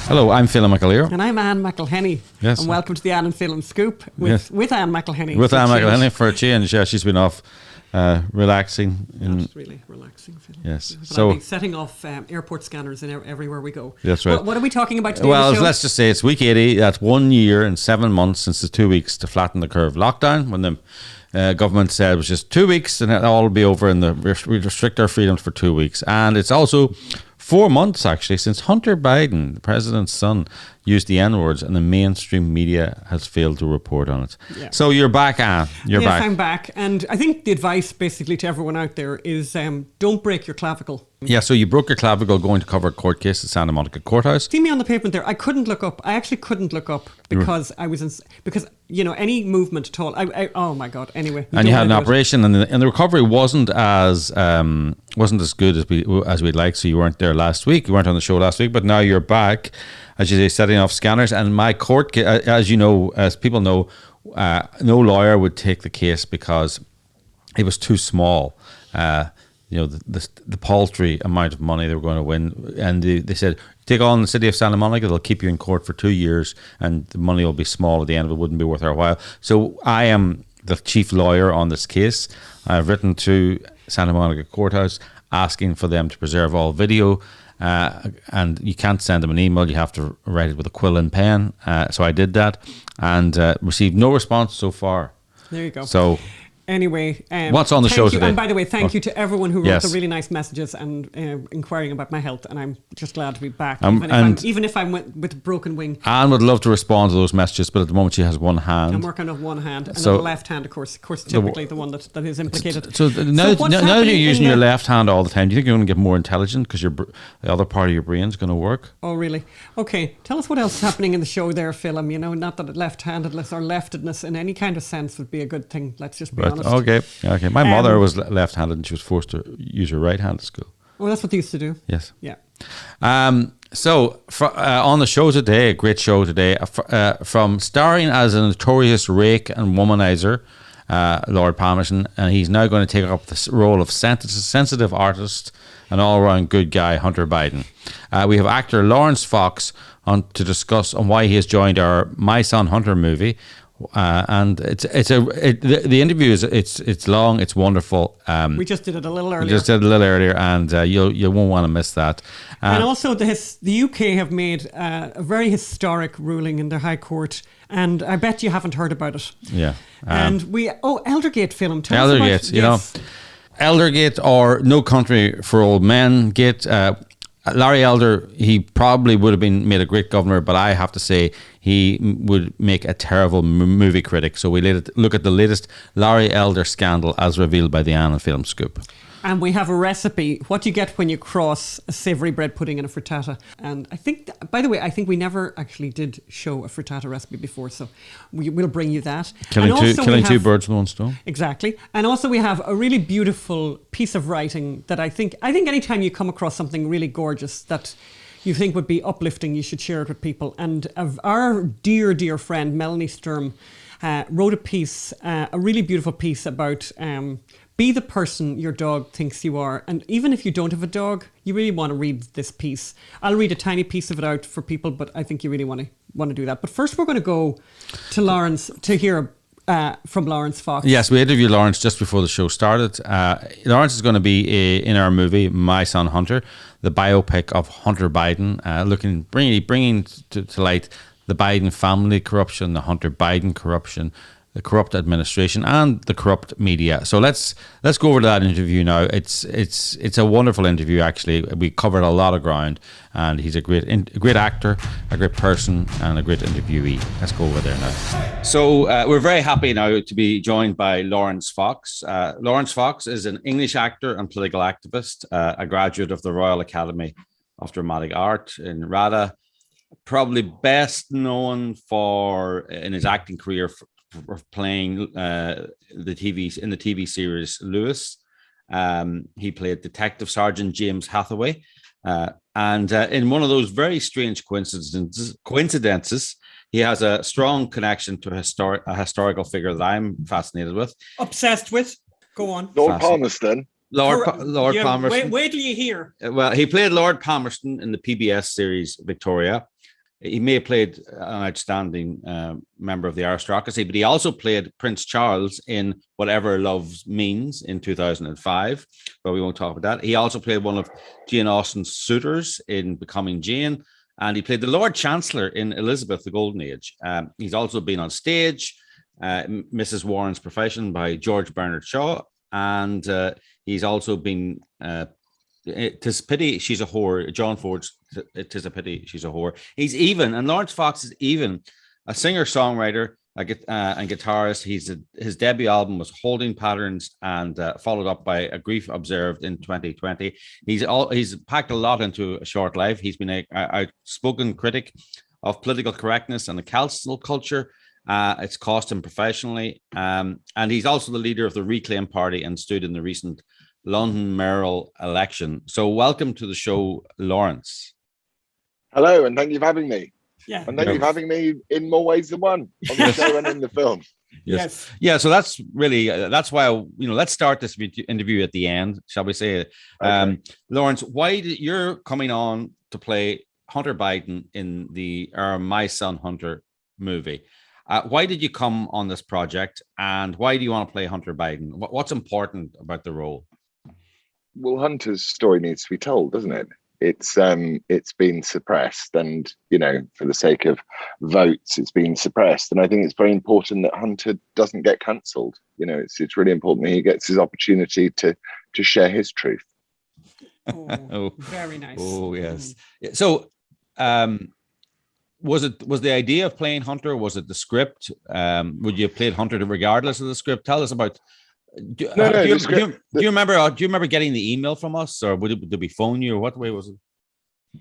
Hello, I'm Phelim McAleer. And I'm Anne McElhenny. Yes. And welcome to the Anne and Phelim Scoop with Anne McElhenny. With Anne McElhenny for a change. Yeah, she's been off relaxing. That's really relaxing. Phelim. Yes. But so I'll be setting off airport scanners in everywhere we go. That's right. What are we talking about today? Well, let's just say it's week 80. That's 1 year and 7 months since the 2 weeks to flatten the curve lockdown, when the government said it was just 2 weeks and it all will be over, and we restrict our freedoms for 2 weeks. And it's also 4 months actually since Hunter Biden, the president's son, used the N-words, and the mainstream media has failed to report on it. Yeah. So you're back, Anne. Yes, I'm back. And I think the advice basically to everyone out there is don't break your clavicle. Yeah, so you broke your clavicle going to cover a court case at Santa Monica Courthouse. See me on the pavement there. I couldn't look up. I actually couldn't look up because I was because any movement at all. Oh my God. Anyway. And you had an operation, and the recovery wasn't as good as we'd like. So you weren't there last week. You weren't on the show last week, but now you're back, as you say, setting off scanners. And my court, as you know, as people know, no lawyer would take the case because it was too small. The paltry amount of money they were going to win. And they said, take on the city of Santa Monica, they'll keep you in court for 2 years and the money will be small at the end of it, wouldn't be worth our while. So I am the chief lawyer on this case. I've written to Santa Monica Courthouse asking for them to preserve all video. And you can't send them an email, you have to write it with a quill and pen. So I did that and received no response so far. There you go. So anyway, what's on the show today? And by the way, thank you to everyone who wrote the really nice messages and inquiring about my health. And I'm just glad to be back, even if I'm with a broken wing. Anne would love to respond to those messages, but at the moment she has one hand. I'm working on one hand, and the left hand, of course, typically the one that is implicated. So now that you're using your left hand all the time, do you think you're going to get more intelligent because the other part of your brain is going to work? Oh, really? Okay, tell us what else is happening in the show there, Phelim. Not that left-handedness or leftedness in any kind of sense would be a good thing. Let's just be honest. Okay. My mother was left-handed and she was forced to use her right hand at school. Oh, that's what they used to do. Yes. Yeah. So on the show today, a great show today, from starring as a notorious rake and womanizer, Lord Palmerston, and he's now going to take up the role of sensitive artist and all-around good guy, Hunter Biden. We have actor Laurence Fox on to discuss on why he has joined our My Son Hunter movie. And the interview is long, it's wonderful. We just did it a little earlier. And you won't want to miss that. And also the UK have made a very historic ruling in the High Court, and I bet you haven't heard about it. Yeah. And Eldergate film. Tell us about Eldergate, Eldergate, or No Country for Old Men Gate. Larry Elder, he probably would have been made a great governor, but I have to say he would make a terrible movie critic. So we look at the latest Larry Elder scandal as revealed by the Anne and Phelim Scoop. And we have a recipe. What you get when you cross a savoury bread pudding and a frittata. And I think, by the way, we never actually did show a frittata recipe before, so we'll bring you that. Killing two birds with one stone. Exactly. And also we have a really beautiful piece of writing that I think anytime you come across something really gorgeous that you think would be uplifting, you should share it with people. And our dear, dear friend, Melanie Sturm, wrote a piece, a really beautiful piece about... be the person your dog thinks you are. And even if you don't have a dog, you really want to read this piece. I'll read a tiny piece of it out for people, but I think you really want to do that. But first we're going to go to Laurence to hear from Laurence Fox. Yes, we interviewed Laurence just before the show started. Laurence is going to be in our movie, My Son Hunter, the biopic of Hunter Biden, bringing to light the Biden family corruption, the Hunter Biden corruption, the corrupt administration and the corrupt media. So let's go over to that interview now. It's a wonderful interview, actually. We covered a lot of ground, and he's a great actor, a great person, and a great interviewee. Let's go over there now. So we're very happy now to be joined by Laurence Fox. Laurence Fox is an English actor and political activist, a graduate of the Royal Academy of Dramatic Art in RADA, probably best known in his acting career for playing the TV series Lewis. He played Detective Sergeant James Hathaway, and in one of those very strange coincidences, he has a strong connection to a historical figure that I'm fascinated with, obsessed with. Go on, Lord Palmerston. Lord Palmerston. Wait till you hear. Well, he played Lord Palmerston in the PBS series Victoria. He may have played an outstanding member of the aristocracy, but he also played Prince Charles in Whatever Love Means in 2005, but we won't talk about that. He also played one of Jane Austen's suitors in Becoming Jane, and he played the Lord Chancellor in Elizabeth, the Golden Age. He's also been on stage, Mrs. Warren's Profession by George Bernard Shaw, and he's also been... 'Tis a Pity She's a Whore, John Ford's 'Tis a Pity She's a Whore. He's even, and Laurence Fox is even a singer-songwriter and guitarist. His debut album was Holding Patterns, and followed up by A Grief Observed in 2020. He's packed a lot into a short life. He's been a outspoken critic of political correctness and the cancel culture. It's cost him professionally. And he's also the leader of the Reclaim Party and stood in the recent London mayoral election. So welcome to the show, Laurence. Hello, and thank you for having me. Yeah. And thank you for having me in more ways than one, on the show and in the film. Yes. Yeah, so that's really, that's why, let's start this interview at the end, shall we say. Okay. Laurence, you're coming on to play Hunter Biden in the My Son Hunter movie. Why did you come on this project, and why do you want to play Hunter Biden? What's important about the role? Well, Hunter's story needs to be told, doesn't it? It's been suppressed, and for the sake of votes, it's been suppressed. And I think it's very important that Hunter doesn't get cancelled. It's really important that he gets his opportunity to share his truth. Oh, very nice. Oh, yes. So, was the idea of playing Hunter? Was it the script? Would you have played Hunter regardless of the script? Tell us about. Do you remember getting the email from us, or did we phone you, or what way was it?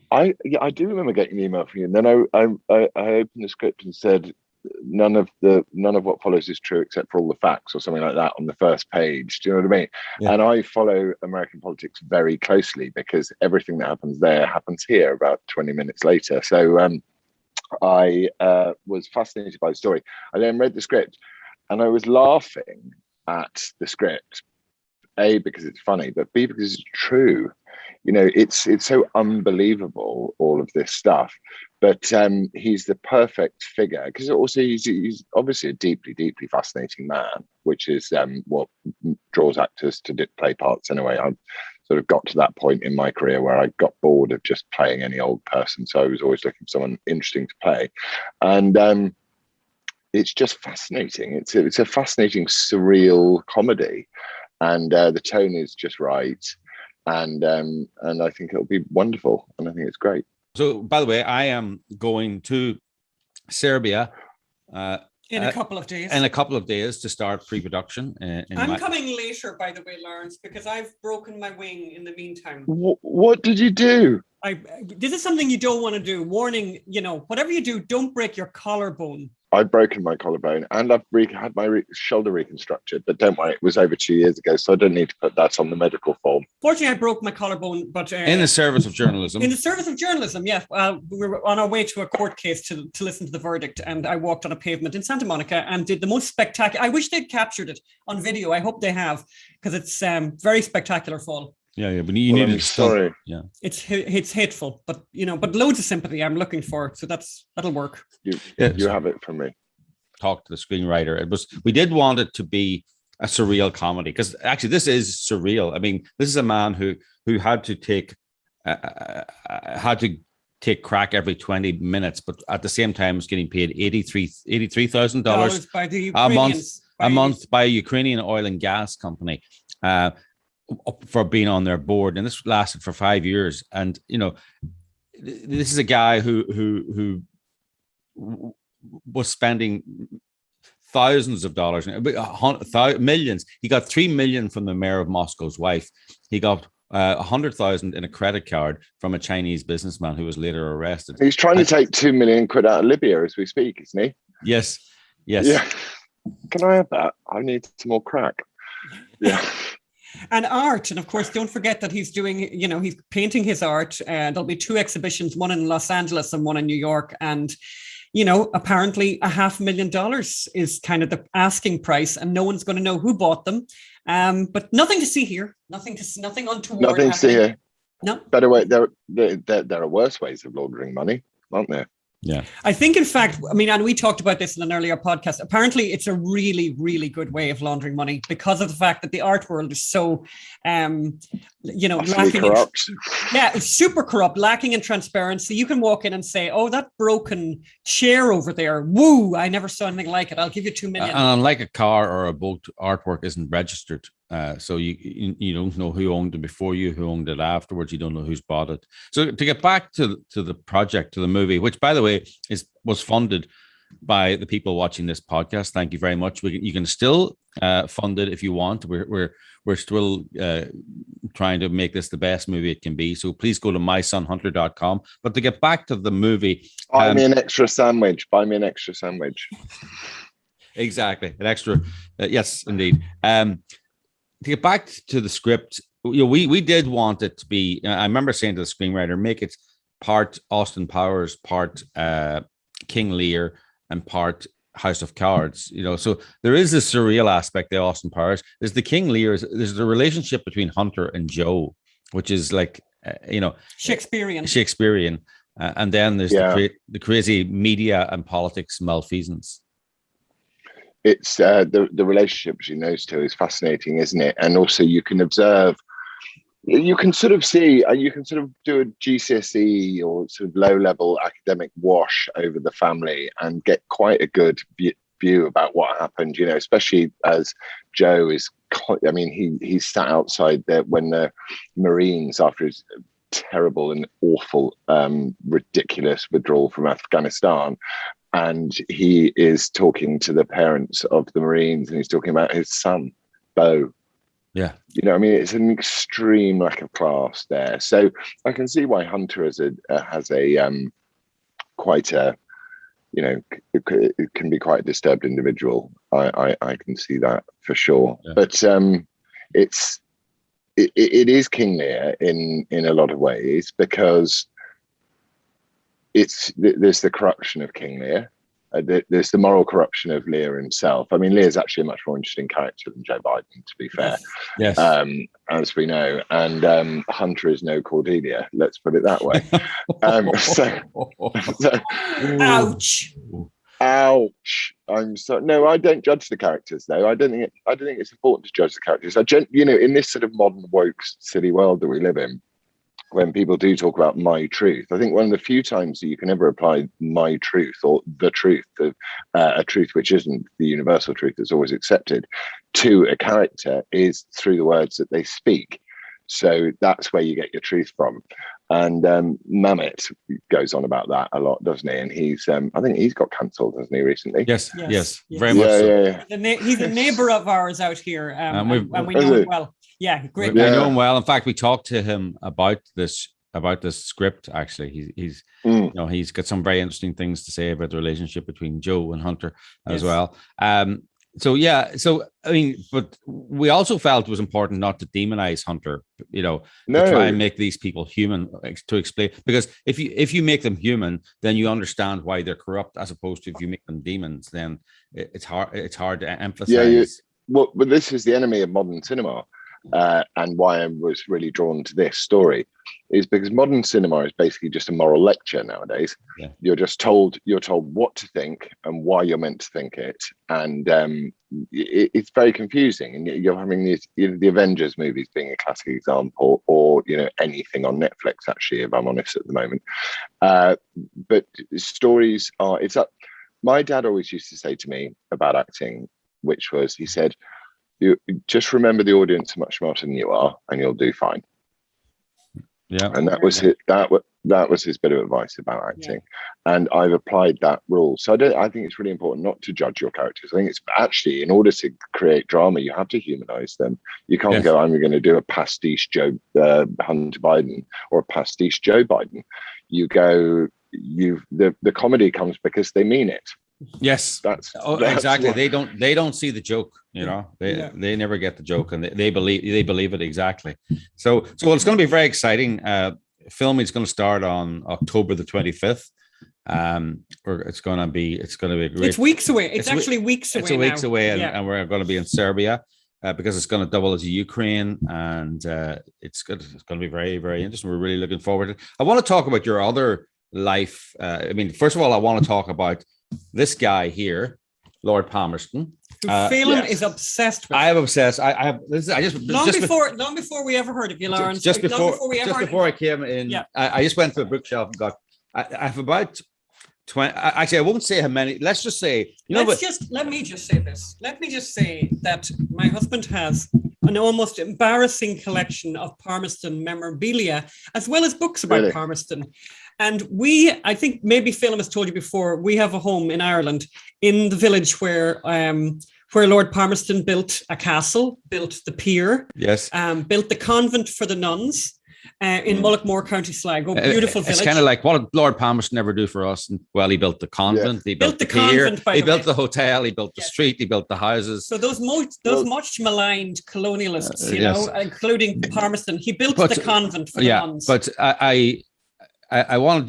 I do remember getting an email from you, and then I opened the script and said none of what follows is true except for all the facts, or something like that, on the first page. Do you know what I mean? Yeah. And I follow American politics very closely, because everything that happens there happens here about 20 minutes later. So I was fascinated by the story. I then read the script, and I was laughing at the script, A, because it's funny, but B, because it's true. It's so unbelievable, all of this stuff, but he's the perfect figure, because also he's obviously a deeply, deeply fascinating man, which is what draws actors to play parts anyway. I've sort of got to that point in my career where I got bored of just playing any old person, so I was always looking for someone interesting to play. And it's just fascinating. It's a fascinating, surreal comedy, and the tone is just right, and I think it'll be wonderful, and I think it's great. So, by the way, I am going to Serbia in a couple of days. In a couple of days to start pre-production. I'm coming later, by the way, Laurence, because I've broken my wing in the meantime. What did you do? This is something you don't want to do. Warning, whatever you do, don't break your collarbone. I've broken my collarbone, and I've had my shoulder reconstructed, but don't worry, it was over 2 years ago, so I don't need to put that on the medical form. Fortunately, I broke my collarbone, but in the service of journalism. In the service of journalism, yes. We were on our way to a court case to listen to the verdict, and I walked on a pavement in Santa Monica and did the most spectacular. I wish they'd captured it on video. I hope they have, because it's very spectacular fall. Yeah, but you need to sorry. Yeah, it's hateful, but but loads of sympathy I'm looking for, so that'll work. You have it from me. Talk to the screenwriter. We did want it to be a surreal comedy, because actually this is surreal. I mean, this is a man who had to take crack every 20 minutes, but at the same time was getting paid $83,000 a month by a Ukrainian oil and gas company for being on their board, and this lasted for 5 years. And this is a guy who was spending thousands of dollars, millions. He got 3 million from the mayor of Moscow's wife. He got 100,000 in a credit card from a Chinese businessman who was later arrested. He's trying to take 2 million quid out of Libya as we speak, isn't he? Yes. Yeah. Can I have that? I need some more crack. Yeah. And art, and of course, don't forget that he's doing, he's painting his art. There'll be 2 exhibitions, one in Los Angeles and one in New York. And, apparently $500,000 is kind of the asking price, and no one's going to know who bought them. But nothing to see here. Nothing untoward. Nothing to see here. No. Better way. There are worse ways of laundering money, aren't there? Yeah. I think, in fact, I mean, and we talked about this in an earlier podcast. Apparently, it's a really, really good way of laundering money because of the fact that the art world is so, lacking. Corrupt. It's super corrupt, lacking in transparency. You can walk in and say, "Oh, that broken chair over there, woo! I never saw anything like it. I'll give you 2 million." And unlike a car or a boat, artwork isn't registered. So you don't know who owned it before you, who owned it afterwards. You don't know who's bought it. So to get back to the project, to the movie, which, by the way, was funded by the people watching this podcast. Thank you very much. You can still fund it if you want. We're still trying to make this the best movie it can be. So please go to mysonhunter.com. But to get back to the movie, buy me an extra sandwich. Buy me an extra sandwich. Exactly, an extra. Yes, indeed. To get back to the script, we did want it to be. I remember saying to the screenwriter, make it part Austin Powers, part King Lear, and part House of Cards. So there is this surreal aspect of Austin Powers. There's the King Lear. There's the relationship between Hunter and Joe, which is like Shakespearean. And then there's the crazy media and politics malfeasance. It's the relationship between those two is fascinating, isn't it? And also you can observe, you can sort of see, you can sort of do a GCSE or sort of low-level academic wash over the family and get quite a good view about what happened, especially as Joe is, he's sat outside there when the Marines, after his terrible and awful, ridiculous withdrawal from Afghanistan, and he is talking to the parents of the Marines, and he's talking about his son, Bo. Yeah. It's an extreme lack of class there. So I can see why Hunter has quite a, it can be quite a disturbed individual. I can see that for sure. Yeah. But it is King Lear in a lot of ways, because there's the corruption of King Lear. There's the moral corruption of Lear himself. Lear's actually a much more interesting character than Joe Biden, to be fair. Yes. As we know. And Hunter is no Cordelia, let's put it that way. Ouch. I don't judge the characters, though. I don't think it's important to judge the characters. In this sort of modern woke silly world that we live in, when people do talk about my truth, I think one of the few times that you can ever apply my truth or the truth of a truth which isn't the universal truth that's always accepted to a character is through the words that they speak. So that's where you get your truth from. And Mamet goes on about that a lot, doesn't he? And he's, I think he's got cancelled, hasn't he, recently? Yes. Very much so. Yeah. He's a neighbour of ours out here, and we know him well. Yeah, great. I know him well. In fact, we talked to him about this script. Actually, he's he's got some very interesting things to say about the relationship between Joe and Hunter as well. But we also felt it was important not to demonize Hunter, to try and make these people human, to explain, because if you make them human, then you understand why they're corrupt, as opposed to if you make them demons, then it's hard to emphasize. But this is the enemy of modern cinema. And why I was really drawn to this story is because modern cinema is basically just a moral lecture nowadays. Yeah. You're told what to think and why you're meant to think it, and it's very confusing. And you're having the Avengers movies being a classic example, or anything on Netflix, actually, if I'm honest, at the moment. But stories are. It's up. My dad always used to say to me about acting, which was, he said, you just remember the audience are much smarter than you are, and you'll do fine. Yeah, and that was it. That was his bit of advice about acting, and I've applied that rule. So I think it's really important not to judge your characters. I think it's actually, in order to create drama, you have to humanize them. You can't go, I'm going to do a pastiche Joe Hunter Biden or a pastiche Joe Biden. You go, the comedy comes because they mean it. Yes, that's exactly. What... They don't see the joke. They never get the joke, and they believe it exactly. So it's going to be very exciting. Filming is going to start on October the 25th. It's going to be a great. It's weeks away. It's actually weeks away. It's weeks away, and we're going to be in Serbia because it's going to double as a Ukraine, and it's going to be very, very interesting. We're really looking forward to it. I want to talk about your other life. I mean, first of all, I want to talk about this guy here, Lord Palmerston. Who Phelim is obsessed with. I am obsessed. I have. This is, I just long before we ever heard of you, Laurence. Just before I came in, yeah. I just went to a bookshelf and got. I have about 20. Actually, I won't say how many. Let's just say. Let me just say this. Let me just say that my husband has an almost embarrassing collection of Palmerston memorabilia, as well as books about Palmerston. And I think maybe Phelim has told you before, we have a home in Ireland, in the village where Lord Palmerston built a castle, built the pier, built the convent for the nuns in Mullaghmore, County Sligo. Beautiful village. It's kind of like, what did Lord Palmerston ever do for us? Well, he built the convent, he built the pier, he built the hotel, he built the street, he built the houses. So those much maligned colonialists, including Palmerston, he built the convent for the nuns. But I wanted,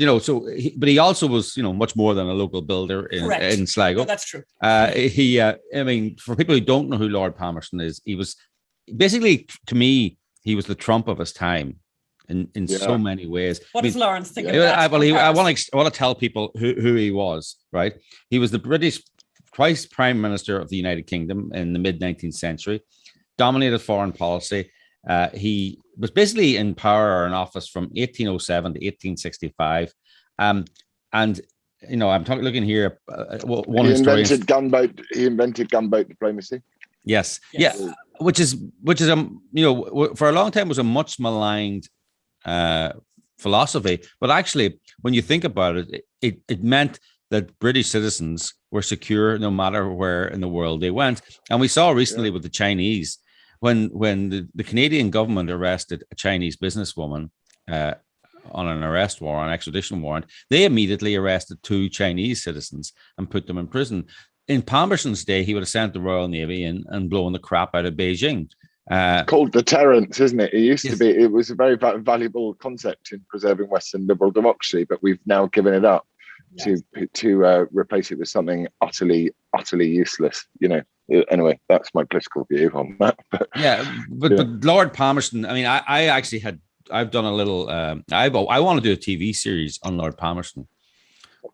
but he also was, much more than a local builder in Sligo. No, that's true. I mean, for people who don't know who Lord Palmerston is, he was basically, to me, he was the Trump of his time in so many ways. What does Laurence think of that? I want to tell people who he was, right? He was the British twice Prime Minister of the United Kingdom in the mid-19th century, dominated foreign policy. He was basically in power or in office from 1807 to 1865. And, I'm looking here. He invented gunboat diplomacy. Yes. Yeah. Which is for a long time was a much maligned philosophy. But actually, when you think about it, it meant that British citizens were secure no matter where in the world they went. And we saw recently with the Chinese, when the Canadian government arrested a Chinese businesswoman on an arrest warrant, an extradition warrant, they immediately arrested 2 Chinese citizens and put them in prison. In Palmerston's day, he would have sent the Royal Navy in and blown the crap out of Beijing. It's called deterrence, isn't it? It used to be. It was a very valuable concept in preserving Western liberal democracy, but we've now given it up to replace it with something utterly useless. Anyway, that's my political view on that. But Lord Palmerston. I mean, I actually I've done a little. I want to do a TV series on Lord Palmerston,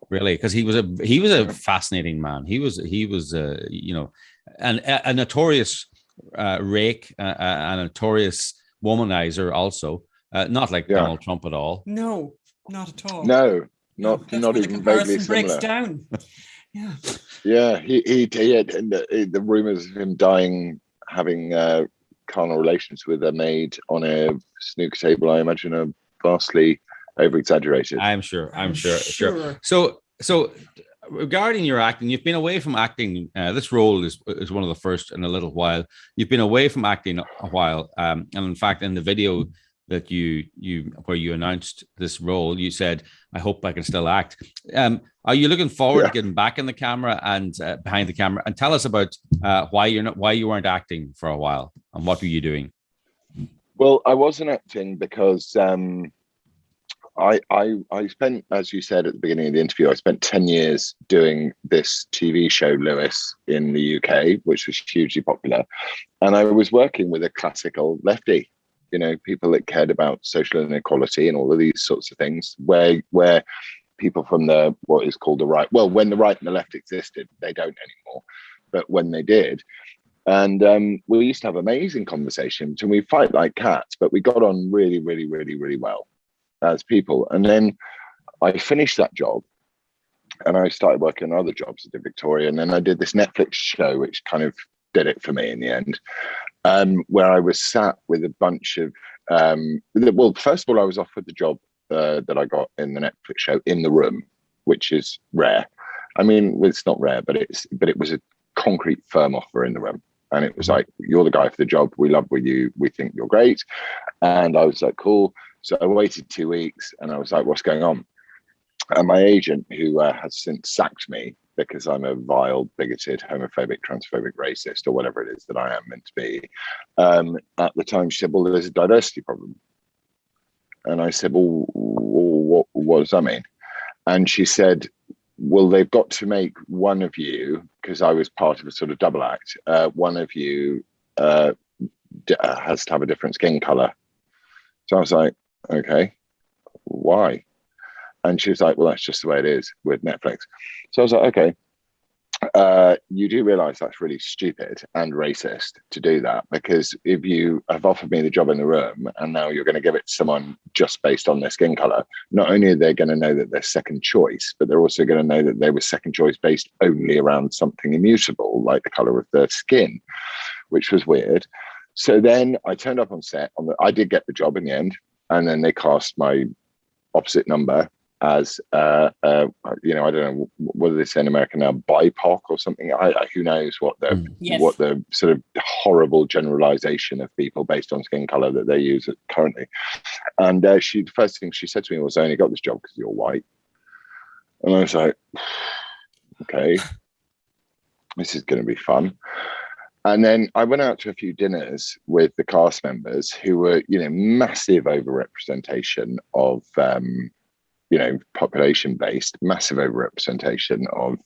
really, because he was a fascinating man. He was a notorious rake, a notorious womanizer, also not like Donald Trump at all. No, not at all. No, not even vaguely similar. Breaks down. Yeah, he had the rumors of him dying, having carnal relations with a maid on a snooker table, I imagine, are vastly over-exaggerated. I'm sure. So regarding your acting, you've been away from acting. This role is one of the first in a little while. You've been away from acting a while, and in fact, in the video that where you announced this role, you said, "I hope I can still act." Are you looking forward to getting back in the camera and behind the camera? And tell us about why you weren't acting for a while, and what were you doing? Well, I wasn't acting because I spent, as you said at the beginning of the interview, I spent 10 years doing this TV show, Lewis, in the UK, which was hugely popular. And I was working with a classical lefty, people that cared about social inequality and all of these sorts of things, where people from what is called the right, well, when the right and the left existed, they don't anymore, but when they did. And we used to have amazing conversations, and we fight like cats, but we got on really, really, really, really well as people. And then I finished that job and I started working on other jobs. I did Victoria, and then I did this Netflix show, which kind of did it for me in the end, where I was sat with a bunch of, well, first of all, I was offered the job that I got in the Netflix show in the room, which is rare. I mean, it's not rare, but it was a concrete firm offer in the room. And it was like, "You're the guy for the job. We love you. We think you're great." And I was like, "Cool." So I waited 2 weeks and I was like, "What's going on?" And my agent, who has since sacked me because I'm a vile, bigoted, homophobic, transphobic, racist, or whatever it is that I am meant to be, at the time, she said, "Well, there's a diversity problem." And I said, "Well, what does that mean?" And she said, "Well, they've got to make one of you," because I was part of a sort of double act, "one of you has to have a different skin color." So I was like, "Okay, why?" And she was like, well, that's just the way it is with Netflix. So I was like, okay. You do realize that's really stupid and racist to do that, because if you have offered me the job in the room and now you're going to give it to someone just based on their skin color, not only are they going to know that they're second choice, but they're also going to know that they were second choice based only around something immutable, like the color of their skin, which was weird. So then I turned up on set. I did get the job in the end, and then they cast my opposite number as I don't know, what do they say in America now, BIPOC or something. Who knows what the sort of horrible generalization of people based on skin color that they use currently. And the first thing she said to me was, I only got this job because you're white. And I was like, okay, this is going to be fun. And then I went out to a few dinners with the cast members who were, massive overrepresentation of population based, massive overrepresentation of,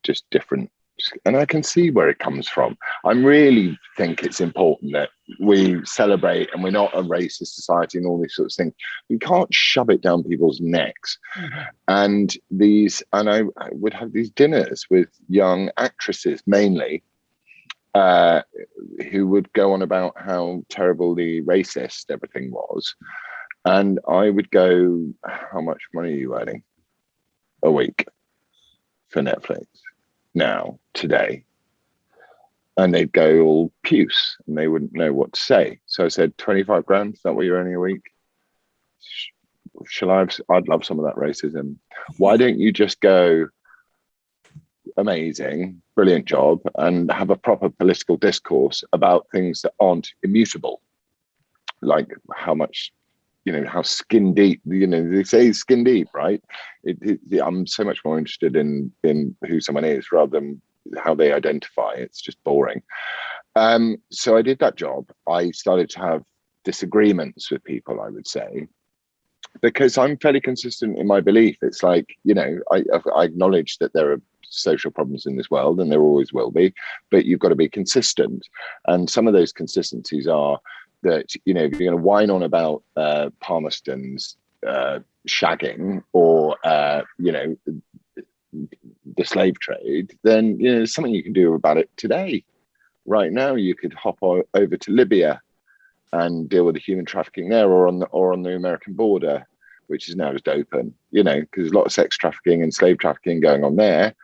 just different. And I can see where it comes from. I really think it's important that we celebrate, and we're not a racist society and all these sorts of things. We can't shove it down people's necks. Mm-hmm. And I would have these dinners with young actresses mainly, who would go on about how terribly racist everything was. And I would go, how much money are you earning a week for Netflix now, today? And they'd go all puce and they wouldn't know what to say. So I said, 25 grand, is that what you're earning a week? I'd love some of that racism. Why don't you just go, amazing, brilliant job, and have a proper political discourse about things that aren't immutable, like how much, how skin deep, they say skin deep, right? I'm so much more interested in who someone is rather than how they identify. It's just boring. So I did that job. I started to have disagreements with people, I would say, because I'm fairly consistent in my belief. It's like, I acknowledge that there are social problems in this world, and there always will be, but you've got to be consistent. And some of those consistencies are that, if you're going to whine on about Palmerston's shagging or, the slave trade, then, there's something you can do about it today. Right now, you could hop over to Libya and deal with the human trafficking there, or on the American border, which is now just open, because there's a lot of sex trafficking and slave trafficking going on there.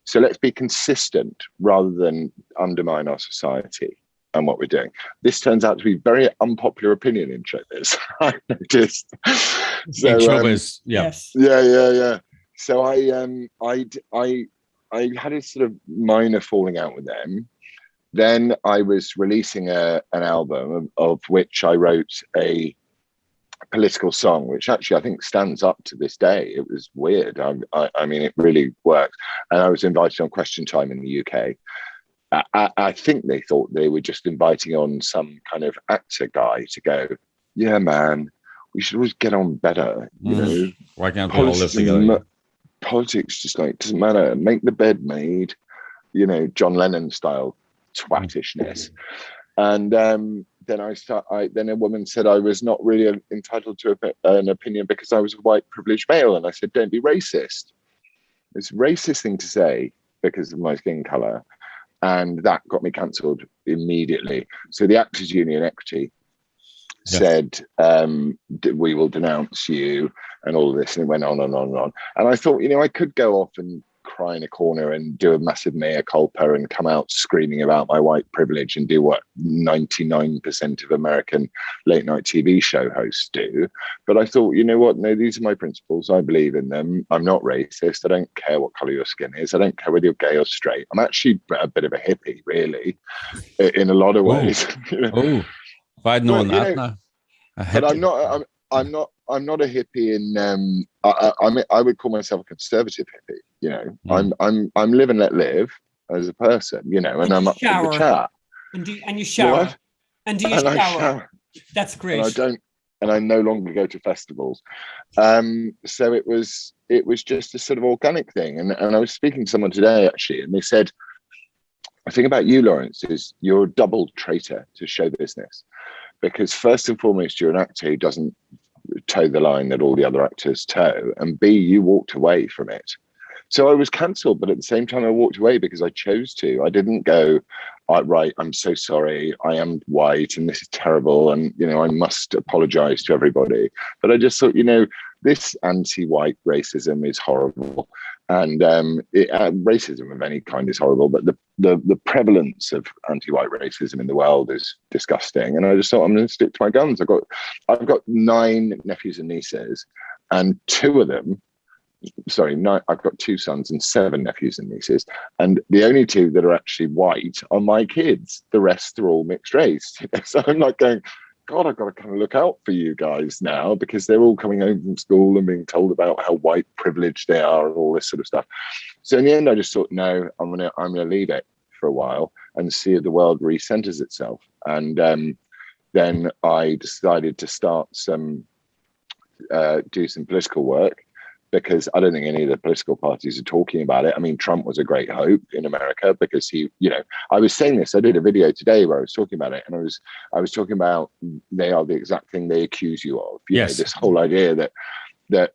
So let's be consistent rather than undermine our society and what we're doing. This turns out to be very unpopular opinion in showbiz, I noticed. So, in showbiz, yeah. Yes. Yeah. So I had a sort of minor falling out with them. Then I was releasing an album of which I wrote a political song, which actually I think stands up to this day. It was weird. I mean, it really worked. And I was invited on Question Time in the UK. I think they thought they were just inviting on some kind of actor guy to go, yeah, man, we should always get on better. Why can't we all live together? Politics just doesn't matter. Make the bed made, John Lennon style twattishness. And then a woman said I was not really entitled to an opinion because I was a white privileged male. And I said, don't be racist. It's a racist thing to say because of my skin color. And that got me cancelled immediately. So the Actors Union Equity said, we will denounce you and all of this. And it went on and on and on. And I thought, I could go off and cry in a corner and do a massive mea culpa and come out screaming about my white privilege and do what 99% of American late night TV show hosts do. But I thought, what? No, these are my principles. I believe in them. I'm not racist. I don't care what color your skin is. I don't care whether you're gay or straight. I'm actually a bit of a hippie, really, in a lot of ways. Oh, if I'd known that now. But I'm not a hippie in I would call myself a conservative hippie. I'm live and let live as a person, and I'm up for the chat. And you shower. What? And do you shower? That's great. And I no longer go to festivals. So it was just a sort of organic thing. And I was speaking to someone today actually, and they said, the thing about you, Laurence, is you're a double traitor to show business. Because first and foremost, you're an actor who doesn't toe the line that all the other actors toe, and B, you walked away from it. So I was cancelled, but at the same time I walked away because I chose to. I didn't go, right, I'm so sorry, I am white and this is terrible, and I must apologize to everybody. But I just thought, this anti-white racism is horrible, and racism of any kind is horrible, but the prevalence of anti-white racism in the world is disgusting. And I just thought, I'm going to stick to my guns. I've got 9 nephews and nieces, and 2 of them, sorry, 9, I've got 2 sons and 7 nephews and nieces, and the only 2 that are actually white are my kids. The rest are all mixed race. So I'm like going, God, I've got to kind of look out for you guys now, because they're all coming home from school and being told about how white privileged they are and all this sort of stuff. So in the end, I just thought, no, I'm gonna leave it for a while and see if the world recenters itself. And then I decided to start do some political work, because I don't think any of the political parties are talking about it. I mean, Trump was a great hope in America because he, I was saying this, I did a video today where I was talking about it, and I was talking about they are the exact thing they accuse you of. Yes. This whole idea that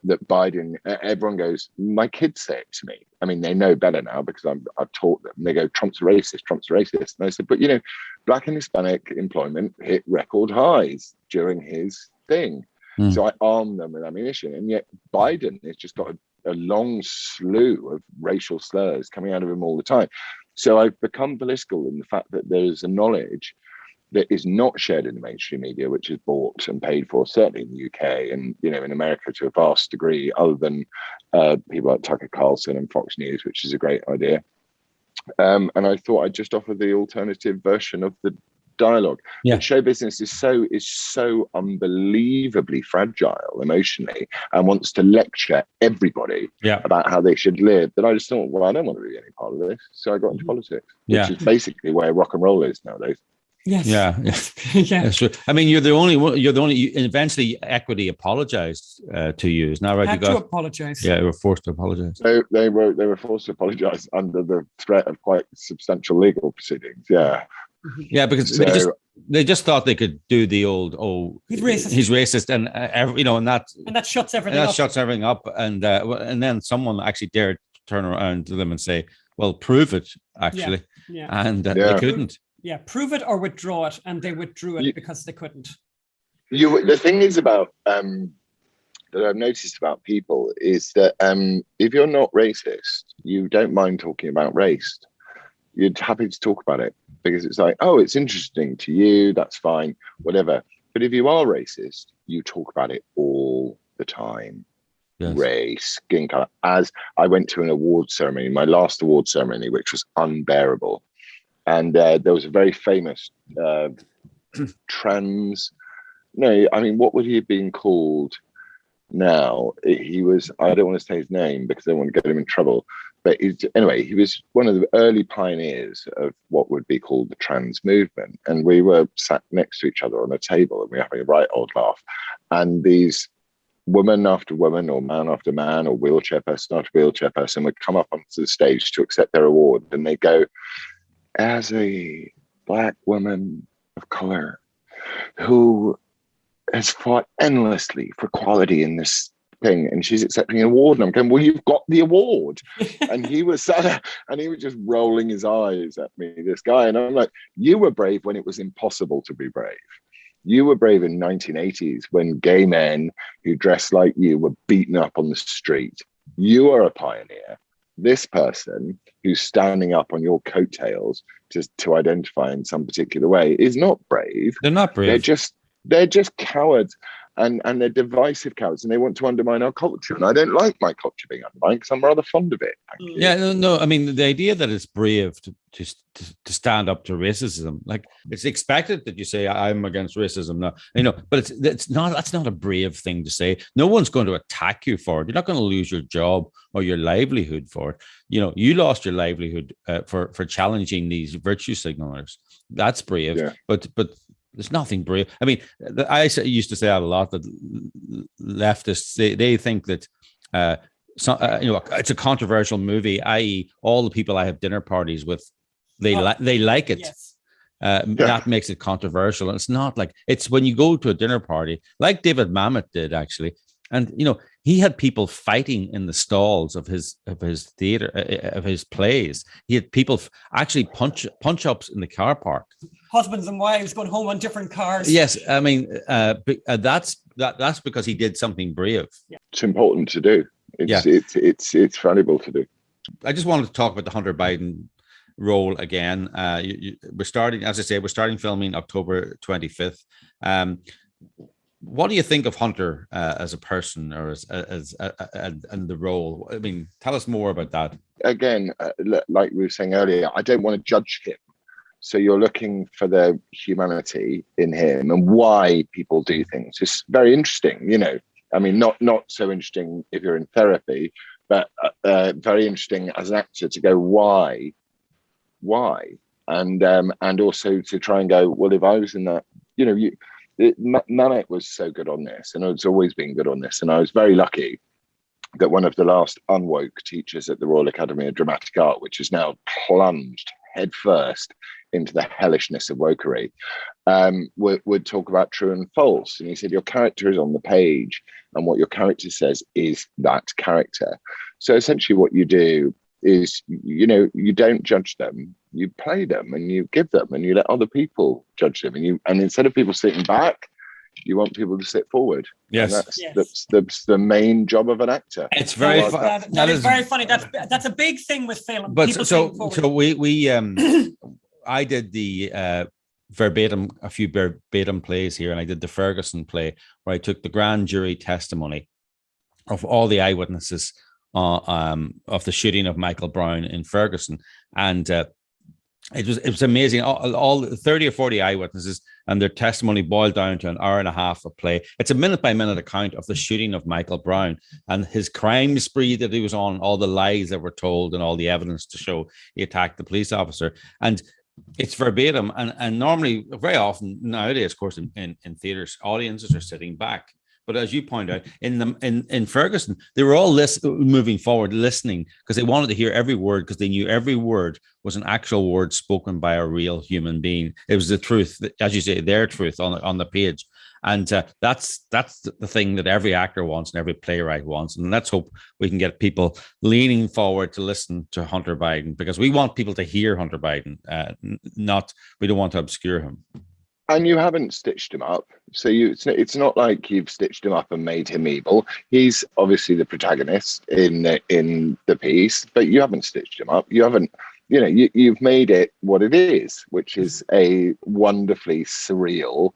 Biden, everyone goes, my kids say it to me. I mean, they know better now because I've taught them. They go, Trump's a racist, Trump's a racist. And I said, but Black and Hispanic employment hit record highs during his thing. So I armed them with ammunition, and yet Biden has just got a long slew of racial slurs coming out of him all the time. So I've become political in the fact that there is a knowledge that is not shared in the mainstream media, which is bought and paid for, certainly in the UK and in America to a vast degree, other than people like Tucker Carlson and Fox News, which is a great idea. And I thought I'd just offer the alternative version of the dialogue. Yeah. But show business is so unbelievably fragile emotionally, and wants to lecture everybody about how they should live, that I just thought, well, I don't want to be any part of this. So I got into politics, which is basically where rock and roll is nowadays. Yes. Yeah. That's true. I mean, you're the only one. Eventually, Equity apologized to you. Isn't that right? Had to apologize. Yeah, they were forced to apologize. They were forced to apologize under the threat of quite substantial legal proceedings. Yeah. Yeah, because they just thought they could do the old he's racist, and and that shuts everything up. That shuts everything up, and then someone actually dared turn around to them and say, "Well, prove it." Actually, and they couldn't. Yeah, prove it or withdraw it, and they withdrew it because they couldn't. The thing is about that I've noticed about people is that if you're not racist, you don't mind talking about race. You're happy to talk about it because it's like, oh, it's interesting to you. That's fine, whatever. But if you are racist, you talk about it all the time. Yes. Race, skin color. As I went to an award ceremony, my last award ceremony, which was unbearable. And there was a very famous what would he have been called now? He was, I don't want to say his name because I don't want to get him in trouble. But anyway, he was one of the early pioneers of what would be called the trans movement. And we were sat next to each other on a table and we were having a right old laugh. And these woman after woman or man after man or wheelchair person after wheelchair person would come up onto the stage to accept their award. And they go, as a Black woman of color who has fought endlessly for equality in this thing, and she's accepting an award, and I'm going, well, you've got the award. And he was sat and he was just rolling his eyes at me, this guy, and I'm like, you were brave when it was impossible to be brave. You were brave in 1980s when gay men who dressed like you were beaten up on the street. You are a pioneer. This person who's standing up on your coattails to identify in some particular way is not brave. They're not brave. They're just cowards, and they're divisive cowards, and they want to undermine our culture. And I don't like my culture being undermined because I'm rather fond of it. Thank you. Yeah, no. I mean, the idea that it's brave to stand up to racism, like it's expected that you say I'm against racism now, but it's not. That's not a brave thing to say. No one's going to attack you for it. You're not going to lose your job or your livelihood for it. You lost your livelihood for challenging these virtue signalers. That's brave. Yeah. But there's nothing brave. I mean, I used to say that a lot, that leftists, they think that, it's a controversial movie, i.e. all the people I have dinner parties with, they like it. Yes. That makes it controversial. And it's not like, it's when you go to a dinner party, like David Mamet did actually, and he had people fighting in the stalls of his theater, of his plays. He had people actually punch ups in the car park. Husbands and wives going home on different cars. Yes, I mean that's because he did something brave. Yeah. It's important to do. It's valuable to do. I just wanted to talk about the Hunter Biden role again. We're starting, as I say, we're starting filming October 25th. What do you think of Hunter as a person, or as and the role? I mean, tell us more about that. Again, like we were saying earlier, I don't want to judge him. So you're looking for the humanity in him and why people do things. It's very interesting, I mean, not so interesting if you're in therapy, but very interesting as an actor to go, why, and also to try and go, well, if I was in that, Mamet was so good on this, and it's always been good on this, and I was very lucky that one of the last unwoke teachers at the Royal Academy of Dramatic Art, which is now plunged headfirst into the hellishness of wokery, would talk about true and false. And he said, your character is on the page, and what your character says is that character. So essentially what you do is, you don't judge them, you play them, and you give them, and you let other people judge them. And instead of people sitting back, you want people to sit forward. Yes, that's the main job of an actor. It's very that is very funny. That's a big thing with film. But so we I did the a few verbatim plays here, and I did the Ferguson play where I took the grand jury testimony of all the eyewitnesses of the shooting of Michael Brown in Ferguson, and it was amazing. All 30 or 40 eyewitnesses, and their testimony boiled down to an hour and a half of play. It's a minute by minute account of the shooting of Michael Brown and his crime spree that he was on, all the lies that were told, and all the evidence to show he attacked the police officer. And it's verbatim. And normally, very often nowadays, of course, in theaters, audiences are sitting back. But as you point out, in Ferguson, they were all moving forward, listening, because they wanted to hear every word, because they knew every word was an actual word spoken by a real human being. It was the truth, as you say, their truth on the page. And that's the thing that every actor wants and every playwright wants. And let's hope we can get people leaning forward to listen to Hunter Biden, because we want people to hear Hunter Biden, we don't want to obscure him. And you haven't stitched him up. So it's not like you've stitched him up and made him evil. He's obviously the protagonist in the piece, but you haven't stitched him up. You haven't, you've made it what it is, which is a wonderfully surreal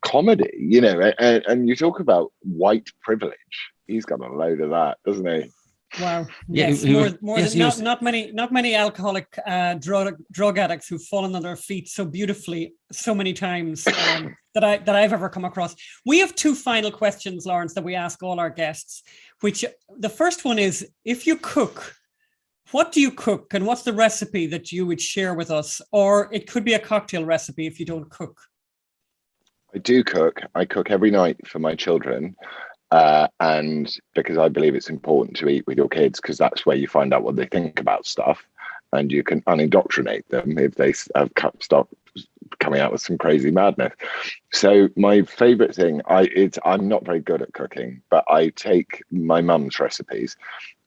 comedy, and you talk about white privilege. He's got a load of that, doesn't he? Wow. Yes, not many alcoholic drug addicts who've fallen on their feet so beautifully so many times that I've ever come across. We have two final questions, Laurence, that we ask all our guests, which the first one is, if you cook, what do you cook, and what's the recipe that you would share with us? Or it could be a cocktail recipe if you don't cook. I do cook. I cook every night for my children. And because I believe it's important to eat with your kids, because that's where you find out what they think about stuff, and you can unindoctrinate them if they start coming out with some crazy madness. So my favorite thing, I'm not very good at cooking, but I take my mum's recipes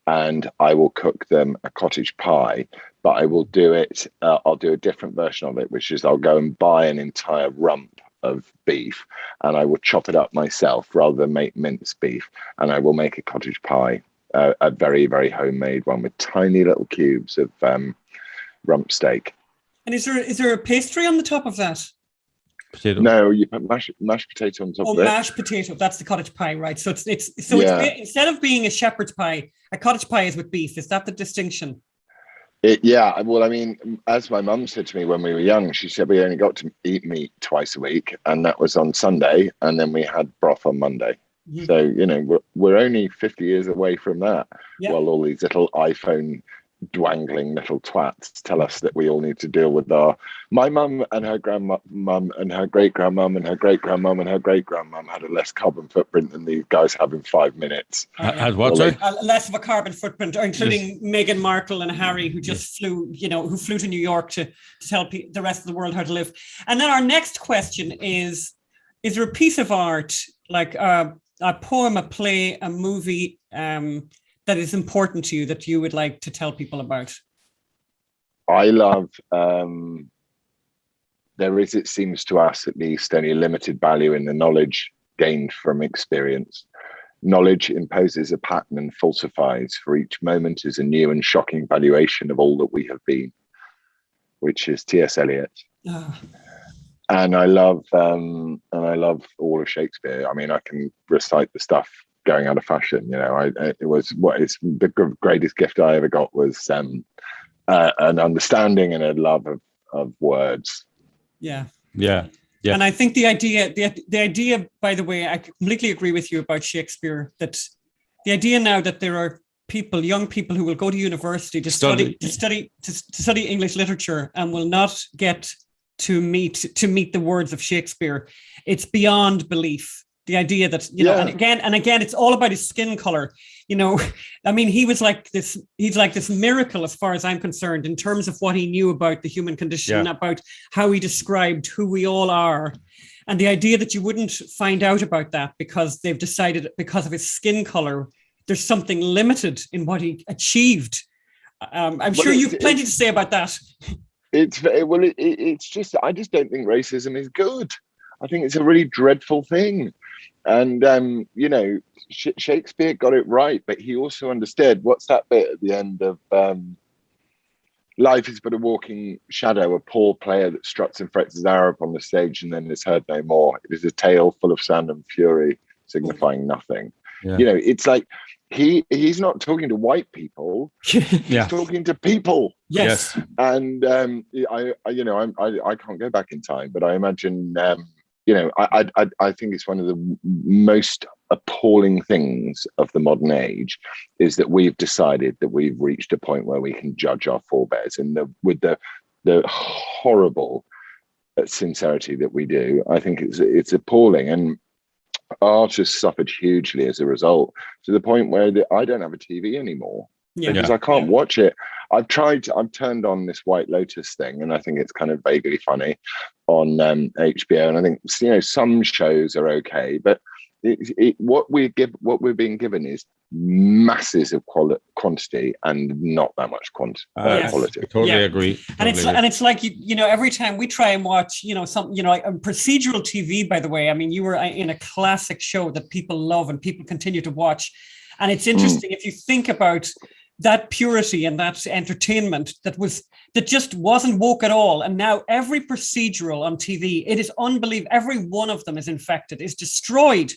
and I will cook them a cottage pie, but I will do it, I'll do a different version of it, which is I'll go and buy an entire rump of beef, and I will chop it up myself rather than make minced beef, and I will make a cottage pie, a very, very homemade one with tiny little cubes of rump steak. And is there a pastry on the top of that? Potato. No, you put mashed potato on top of it. Oh, mashed potato. That's the cottage pie, right? So it's instead of being a shepherd's pie, a cottage pie is with beef. Is that the distinction? Yeah, well, I mean, as my mum said to me when we were young, she said we only got to eat meat twice a week, and that was on Sunday, and then we had broth on Monday. Mm-hmm. So, we're only 50 years away from that, while all these little iPhone dwangling little twats tell us that we all need to deal with my mum and her grandmum and her great-grandmum and her great-grandmum and her great-grandmum had a less carbon footprint than these guys have in 5 minutes. Had what, sorry? Less of a carbon footprint, including Meghan Markle and Harry, who just flew to New York to tell the rest of the world how to live. And then our next question is there a piece of art, like a poem, a play, a movie, that is important to you that you would like to tell people about? I love, there is, it seems to us at least, only limited value in the knowledge gained from experience. Knowledge imposes a pattern and falsifies, for each moment is a new and shocking valuation of all that we have been, which is T.S. Eliot. Oh. And I love all of Shakespeare. I mean, I can recite the stuff going out of fashion. It was the greatest gift I ever got was an understanding and a love of words. Yeah. Yeah. And I think the idea, by the way, I completely agree with you about Shakespeare, that the idea now that there are young people who will go to university to study English literature and will not get to meet the words of Shakespeare, it's beyond belief. The idea that, and again, it's all about his skin color. I mean, he's like this miracle as far as I'm concerned, in terms of what he knew about the human condition, about how he described who we all are. And the idea that you wouldn't find out about that because they've decided because of his skin color, there's something limited in what he achieved. I'm sure you've plenty to say about that. It's just, I just don't think racism is good. I think it's a really dreadful thing. And, Shakespeare got it right, but he also understood, what's that bit at the end of life is but a walking shadow, a poor player that struts and frets his arrow upon the stage and then is heard no more. It is a tale full of sound and fury, signifying nothing. Yeah. It's like he's not talking to white people. He's talking to people. Yes. And I can't go back in time, but I imagine I think it's one of the most appalling things of the modern age is that we've decided that we've reached a point where we can judge our forebears, and with the horrible sincerity that we do. I think it's appalling, and art has suffered hugely as a result, to the point where I don't have a TV anymore because I can't watch it. I've turned on this White Lotus thing, and I think it's kind of vaguely funny on HBO. And I think some shows are okay, but what we're being given is masses of quantity and not that much quality. I totally agree. And it's like every time we try and watch like procedural TV. By the way, I mean, you were in a classic show that people love and people continue to watch, and it's interesting if you think about that purity and that entertainment that just wasn't woke at all. And now every procedural on TV, it is unbelievable. Every one of them is infected, is destroyed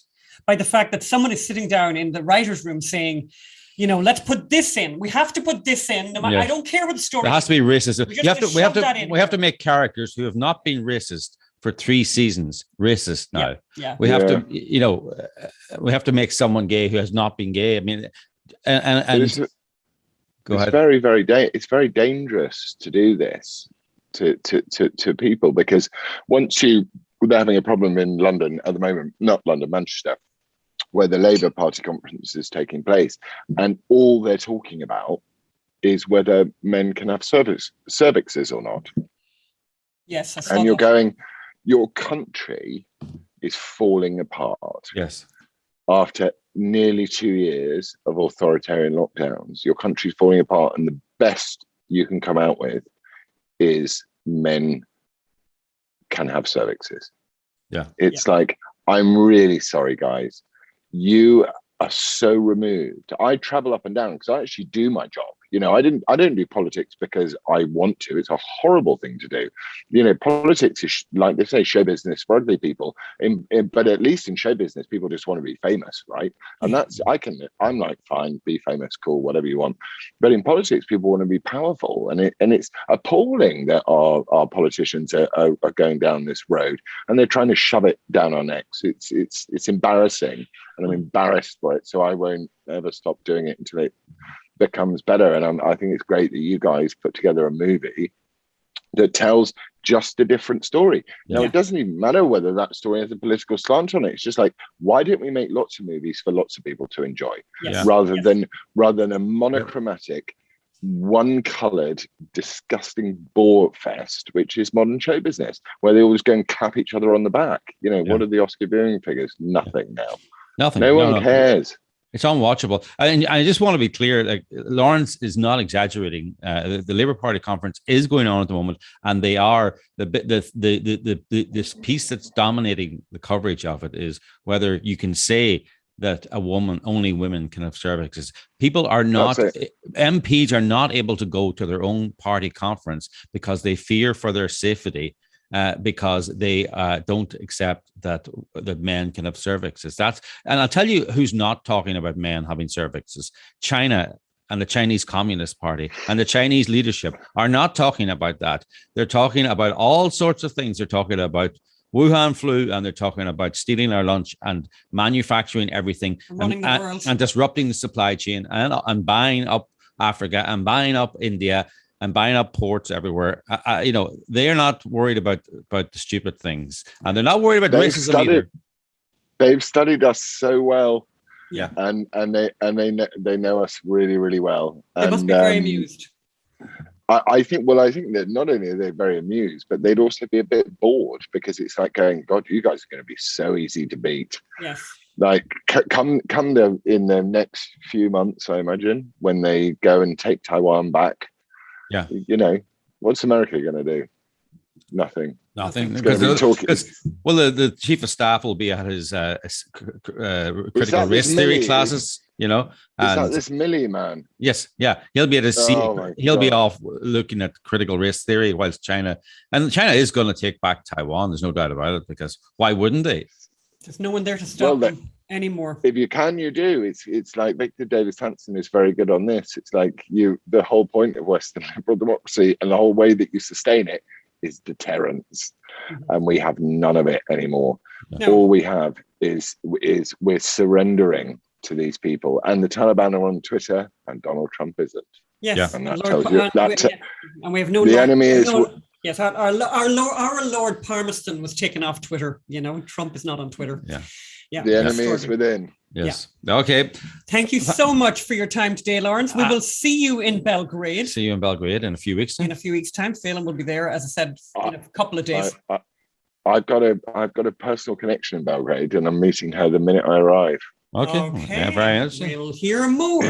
by the fact that someone is sitting down in the writer's room saying, let's put this in. We have to put this in. I don't care what the story is. There has to be racism. We have to make characters who have not been racist for 3 seasons racist now. We have to, we have to make someone gay who has not been gay. I mean, and go ahead. It's very dangerous to do this to people, because once they're having a problem in London at the moment, not London, Manchester, where the Labour Party conference is taking place, and all they're talking about is whether men can have cervixes or not. Yes, and you're going, your country is falling apart. Yes. After nearly 2 years of authoritarian lockdowns, your country's falling apart, and the best you can come out with is men can have cervixes. It's like, I'm really sorry, guys. You are so removed. I travel up and down because I actually do my job. I don't do politics because I want to. It's a horrible thing to do. Politics is, like they say, show business for ugly people. But at least in show business, people just want to be famous, right? And I'm like, fine, be famous, cool, whatever you want. But in politics, people want to be powerful, and it's appalling that our politicians are going down this road, and they're trying to shove it down our necks. It's embarrassing, and I'm embarrassed by it. So I won't ever stop doing it until it becomes better. And I think it's great that you guys put together a movie that tells just a different story. Now, it doesn't even matter whether that story has a political slant on it. It's just like, why don't we make lots of movies for lots of people to enjoy, rather than a monochromatic, one-coloured, disgusting bore fest, which is modern show business, where they always go and clap each other on the back. You know, what are the Oscar viewing figures? Nothing now. Nothing. No one cares. It's unwatchable. And I just want to be clear, like, Laurence is not exaggerating. The Labour Party conference is going on at the moment, and they are this piece that's dominating the coverage of it is whether you can say that only women can have cervixes. People are not, MPs are not able to go to their own party conference because they fear for their safety. Because they don't accept that men can have cervixes. And I'll tell you who's not talking about men having cervixes. China and the Chinese Communist Party and the Chinese leadership are not talking about that. They're talking about all sorts of things. They're talking about Wuhan flu, and they're talking about stealing our lunch and manufacturing everything and disrupting the supply chain and buying up Africa and buying up India and buying up ports everywhere. They are not worried about the stupid things, and they're not worried about racism either. They've studied us so well, yeah, and they know us really, really well. They must be very amused. I think that not only are they very amused, but they'd also be a bit bored, because it's like going, God, you guys are going to be so easy to beat. Yes. Like come in the next few months, I imagine, when they go and take Taiwan back. Yeah, what's America going to do? Nothing. The chief of staff will be at his critical race theory classes. Is that this Millie man? Yes, yeah, he'll be at his he'll be off looking at critical race theory, whilst China is going to take back Taiwan. There's no doubt about it, because why wouldn't they? There's no one there to stop them anymore. If you can, you do. It's like Victor Davis Hanson is very good on this. It's like the whole point of Western liberal democracy and the whole way that you sustain it is deterrence, and we have none of it anymore. No. All we have is we're surrendering to these people, and the Taliban are on Twitter, and Donald Trump isn't. Yes, and that tells you that. And we have no. The enemy is. Yes, our Lord Palmerston was taken off Twitter. Trump is not on Twitter. Yeah. The enemy is within. Yes. Yeah. Okay. Thank you so much for your time today, Laurence. We will see you in Belgrade. See you in Belgrade in a few weeks. In a few weeks' time, Phelan will be there, as I said, in a couple of days. I've got a personal connection in Belgrade, and I'm meeting her the minute I arrive. Okay. Yeah, very interesting. We'll hear more.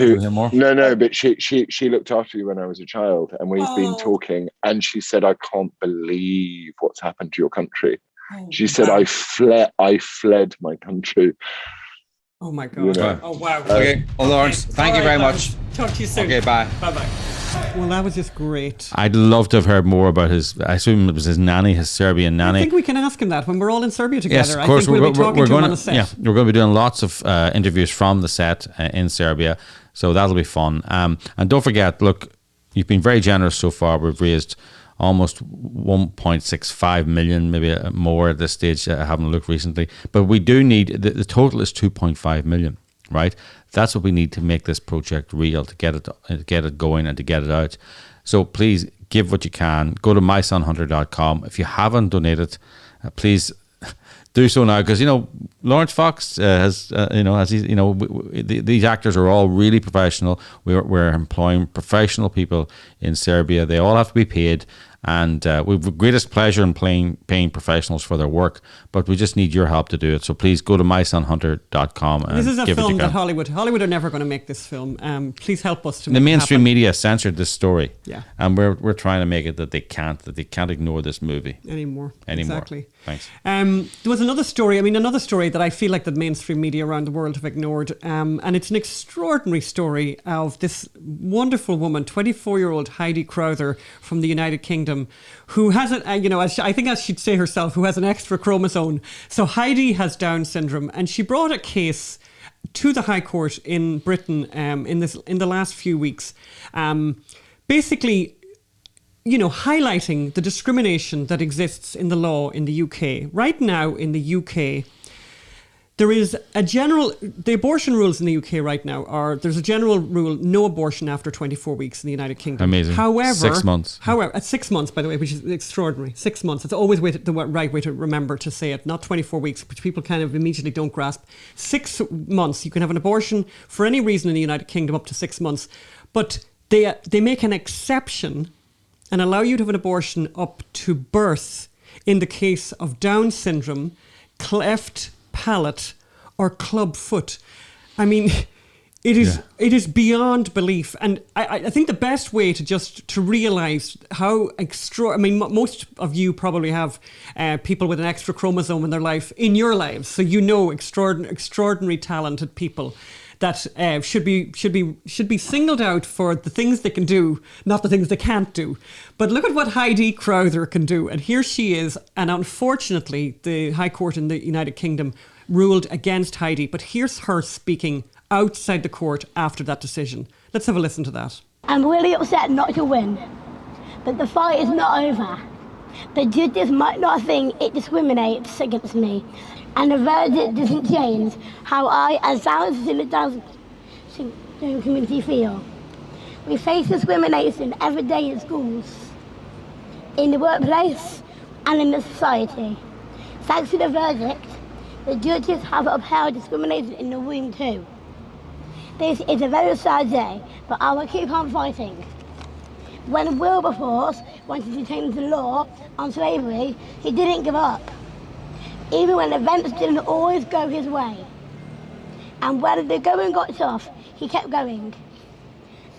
No, but she looked after me when I was a child, and we've been talking, and she said, I can't believe what's happened to your country. She said, I fled my country. Oh my God. Oh wow. Okay. Well, Laurence, thank you very much. Talk to you soon. Okay, bye. Bye. Well, that was just great. I'd love to have heard more about I assume it was his nanny, his Serbian nanny. I think we can ask him that when we're all in Serbia together. Yes, of course. I think we'll be talking to him on the set. Yeah, we're going to be doing lots of interviews from the set in Serbia. So that'll be fun. And don't forget, look, you've been very generous so far. We've raised almost 1.65 million, maybe more at this stage. I haven't looked recently. But we do need, the total is 2.5 million, right? That's what we need to make this project real, to get it going and to get it out. So please give what you can. Go to mysonhunter.com. If you haven't donated, please do so now, because Laurence Fox these actors are all really professional. We're employing professional people in Serbia. They all have to be paid, and we have the greatest pleasure in paying professionals for their work, but we just need your help to do it. So please go to mysonhunter.com and this is a give film it that Hollywood are never going to make this film. Please help us to make the mainstream it happen. media censored this story, yeah, and we're trying to make it that they can't ignore this movie anymore. Exactly. Thanks. There was another story that I feel like the mainstream media around the world have ignored, and it's an extraordinary story of this wonderful woman, 24-year-old Heidi Crowther from the United Kingdom, who has as she'd say herself, who has an extra chromosome. So Heidi has Down syndrome, and she brought a case to the High Court in Britain in the last few weeks, basically, highlighting the discrimination that exists in the law in the UK. Right now in the UK, There is the abortion rules in the UK right now there's a general rule, no abortion after 24 weeks in the United Kingdom. Amazing. However, 6 months. However, at 6 months, by the way, which is extraordinary. 6 months. It's always the right way to remember to say it, not 24 weeks, which people kind of immediately don't grasp. 6 months, you can have an abortion for any reason in the United Kingdom up to 6 months. But they make an exception and allow you to have an abortion up to birth in the case of Down syndrome, cleft palate, or club foot. I mean, it is beyond belief. And I think the best way to realise how most of you probably have people with an extra chromosome in their life, in your lives. So you know extraordinary talented people that should be singled out for the things they can do, not the things they can't do. But look at what Heidi Crowther can do. And here she is. And unfortunately, the High Court in the United Kingdom ruled against Heidi. But here's her speaking outside the court after that decision. Let's have a listen to that. I'm really upset not to win, but the fight is not over. The judges might not think it discriminates against me, and the verdict doesn't change how I, as thousands in the Down syndrome community, feel. We face discrimination every day in schools, in the workplace, and in the society. Thanks to the verdict, the judges have upheld discrimination in the womb too. This is a very sad day, but I will keep on fighting. When Wilberforce wanted to change the law on slavery, he didn't give up, even when events didn't always go his way. And when the going got tough, he kept going.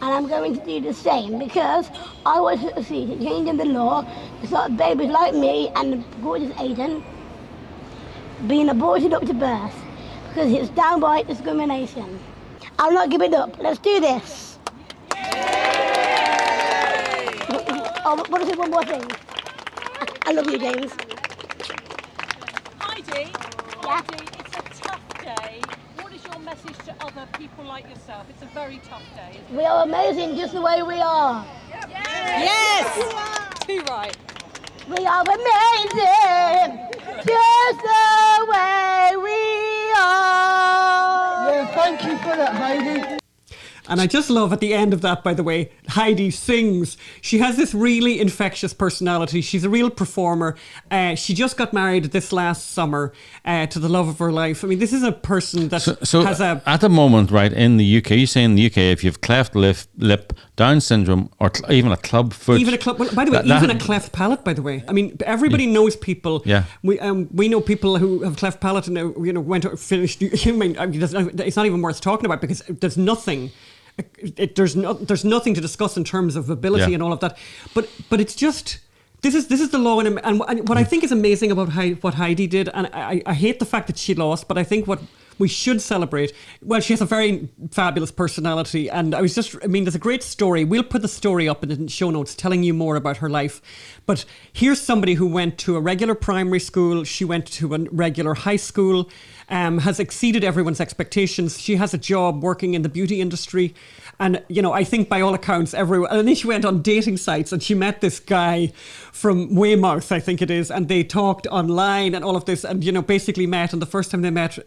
And I'm going to do the same, because I want to see changing the law to stop babies like me and the gorgeous Aiden being aborted up to birth, because it's downright discrimination. I'll not give it up. Let's do this. Oh, I want to say one more thing. I love you, James. Heidi, Yeah? Heidi, it's a tough day. What is your message to other people like yourself? It's a very tough day, isn't it? We are amazing just the way we are. Yes! Too right. We are amazing just the way we are. Yeah, thank you for that, Heidi. And I just love at the end of that, by the way, Heidi sings. She has this really infectious personality. She's a real performer. She just got married this last summer to the love of her life. I mean, this is a person that has a... At the moment, right, in the UK, you say in the UK, if you have cleft lip, Down syndrome, or even a club foot... Even a club... Well, by the way, even a cleft palate, by the way. I mean, everybody knows people. Yeah. We know people who have cleft palate and, went to finished... I mean, it's not even worth talking about, because there's nothing... There's nothing to discuss in terms of ability and all of that, but it's just this is the law, and what I think is amazing about what Heidi did, and I hate the fact that she lost, but I think what we should celebrate. Well, she has a very fabulous personality, and there's a great story. We'll put the story up in the show notes, telling you more about her life. But here's somebody who went to a regular primary school. She went to a regular high school. Has exceeded everyone's expectations. She has a job working in the beauty industry. And, I think by all accounts, everyone... And then she went on dating sites and she met this guy from Weymouth, I think it is, and they talked online and all of this and, basically met. And the first time they met,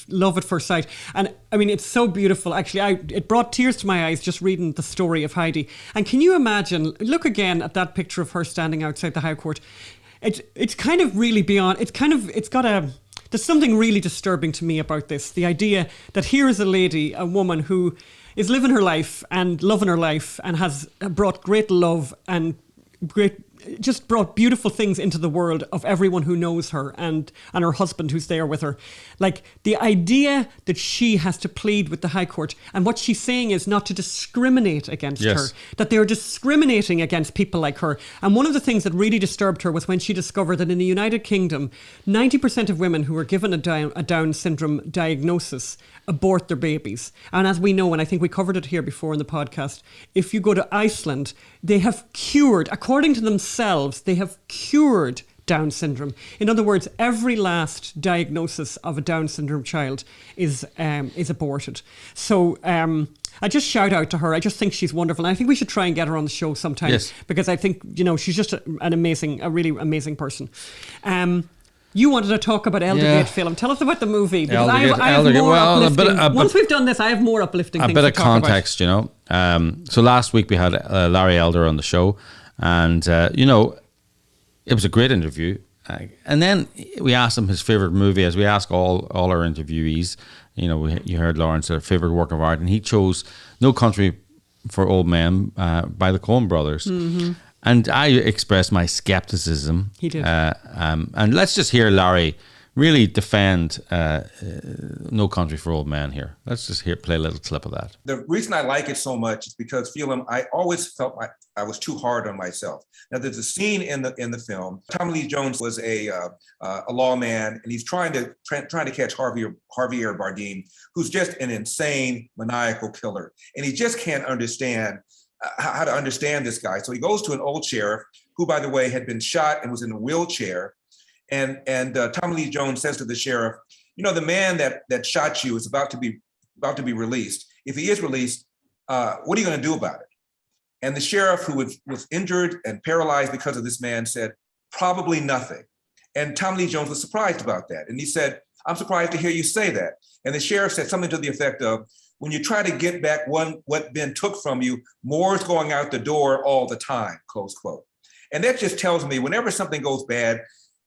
love at first sight. And, I mean, it's so beautiful. Actually, it brought tears to my eyes just reading the story of Heidi. And can you imagine... Look again at that picture of her standing outside the High Court. It's kind of really beyond... There's something really disturbing to me about this. The idea that here is a lady, a woman who is living her life and loving her life and has brought great love and just brought beautiful things into the world of everyone who knows her and her husband who's there with her. Like the idea that she has to plead with the High Court, and what she's saying is not to discriminate against her, that they're discriminating against people like her. And one of the things that really disturbed her was when she discovered that in the United Kingdom, 90% of women who are given a Down syndrome diagnosis abort their babies. And as we know, and I think we covered it here before in the podcast, if you go to Iceland, they have cured, according to themselves, they have cured Down syndrome. In other words, every last diagnosis of a Down syndrome child is aborted. So I just shout out to her. I just think she's wonderful. And I think we should try and get her on the show sometime, because I think, she's just a really amazing person. You wanted to talk about 𝙬𝙤𝙤 Yeah. film. Tell us about the movie. Because 𝙬𝙤𝙤, I have more well, uplifting. Once we've done this, I have more uplifting a things bit to of talk context, you know. So last week we had Larry Elder on the show, and you know, it was a great interview. And then we asked him his favorite movie, as we ask all our interviewees. You know, you heard Laurence, their favorite work of art, and he chose No Country for Old Men by the Coen Brothers. Mm-hmm. And I expressed my skepticism. He did. And let's just hear Larry really defend No Country for Old Men here. Let's just play a little clip of that. The reason I like it so much is because I always felt like I was too hard on myself. Now, there's a scene in the film. Tommy Lee Jones was a lawman, and he's trying to catch 𝙤𝙤𝙤 𝙤𝙤𝙤, who's just an insane, maniacal killer, and he just can't understand how to understand this guy. So he goes to an old sheriff, who, by the way, had been shot and was in a wheelchair. And Tommy Lee Jones says to the sheriff, you know, the man that shot you is about to be released. If he is released, what are you going to do about it? And the sheriff, who was injured and paralyzed because of this man, said, probably nothing. And Tommy Lee Jones was surprised about that. And he said, I'm surprised to hear you say that. And the sheriff said something to the effect of, when you try to get back what Ben took from you, more is going out the door all the time, close quote. And that just tells me whenever something goes bad,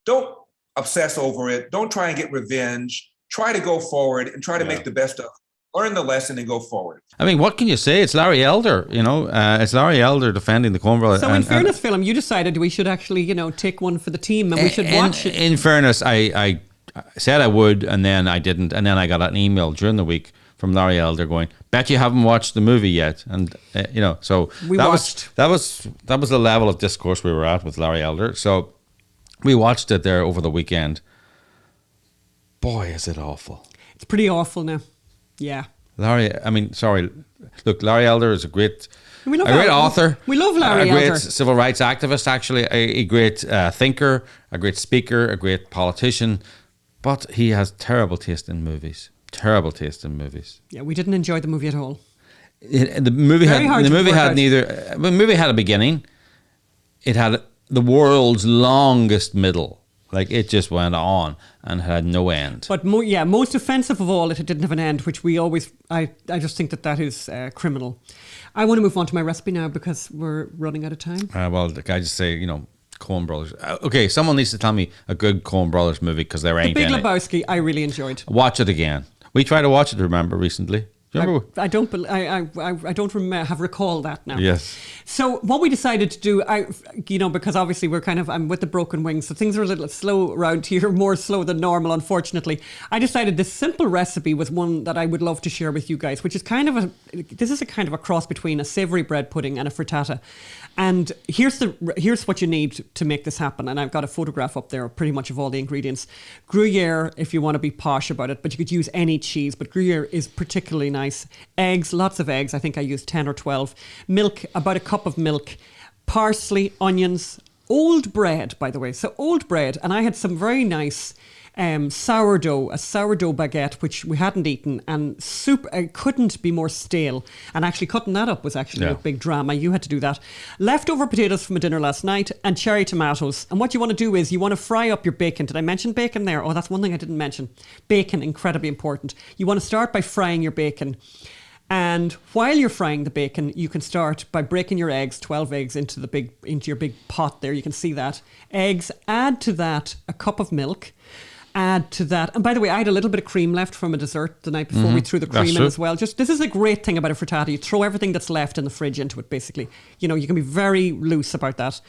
don't obsess over it. Don't try and get revenge. Try to go forward and try to make the best of it. Learn the lesson and go forward. I mean, what can you say? It's Larry Elder, you know. It's Larry Elder defending the Coen Brothers. So in fairness, Philip, you decided we should actually, you know, take one for the team and we should watch it. In fairness, I said I would, and then I didn't. And then I got an email during the week from Larry Elder going, bet you haven't watched the movie yet. And, you know, so that was the level of discourse we were at with Larry Elder. So we watched it there over the weekend. Boy, is it awful. It's pretty awful now. Yeah. Larry Elder is a great author. We love Larry Elder. A Elder. great civil rights activist, actually. A great thinker, a great speaker, a great politician. But he has terrible taste in movies. Terrible taste in movies. Yeah, we didn't enjoy the movie at all. The movie had a beginning. It had the world's longest middle. Like, it just went on and had no end. But most offensive of all, it didn't have an end, which we always, I just think that is criminal. I want to move on to my recipe now because we're running out of time. Well, the guy just say, you know, Coen Brothers. Okay, someone needs to tell me a good Coen Brothers movie because there ain't The Big any. Lebowski, I really enjoyed. Watch it again. We tried to watch it, remember, recently. Do you remember? I don't have recalled that now. Yes. So what we decided to do, because obviously I'm with the broken wings, so things are a little slow around here, more slow than normal, unfortunately. I decided this simple recipe was one that I would love to share with you guys, which is kind of a cross between a savoury bread pudding and a frittata. And here's what you need to make this happen. And I've got a photograph up there pretty much of all the ingredients. Gruyere, if you want to be posh about it, but you could use any cheese, but Gruyere is particularly nice. Eggs, lots of eggs. I think I used 10 or 12. Milk, about a cup of milk. Parsley, onions, old bread, by the way. So old bread. And I had some very nice sourdough baguette, which we hadn't eaten, and couldn't be more stale. And actually cutting that up was actually a big drama. You had to do that. Leftover potatoes from a dinner last night and cherry tomatoes. And what you want to do is you want to fry up your bacon. Did I mention bacon there? Oh, that's one thing I didn't mention. Bacon, incredibly important. You want to start by frying your bacon. And while you're frying the bacon, you can start by breaking your eggs, 12 eggs into your big pot there. You can see that. Eggs, add to that a cup of milk. Add to that, and by the way, I had a little bit of cream left from a dessert the night before. We threw the cream in as well. This is a great thing about a frittata. You throw everything that's left in the fridge into it, basically. You know, you can be very loose about that.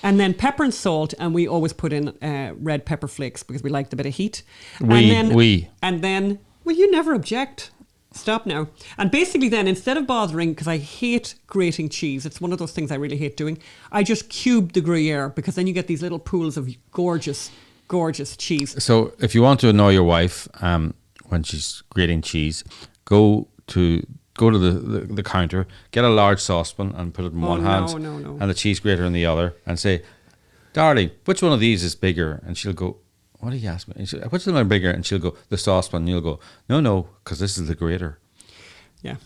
And then pepper and salt, and we always put in red pepper flakes because we like the bit of heat. And then, well, you never object. Stop now. And basically then, instead of bothering, because I hate grating cheese, it's one of those things I really hate doing, I just cube the Gruyere, because then you get these little pools of gorgeous cheese. So if you want to annoy your wife when she's grating cheese, go to the counter, get a large saucepan and put it in one hand and the cheese grater in the other, and say, darling, which one of these is bigger? And she'll go, what do you ask me? Which one is bigger? And she'll go, the saucepan. And you'll go, no, because this is the grater. Yeah.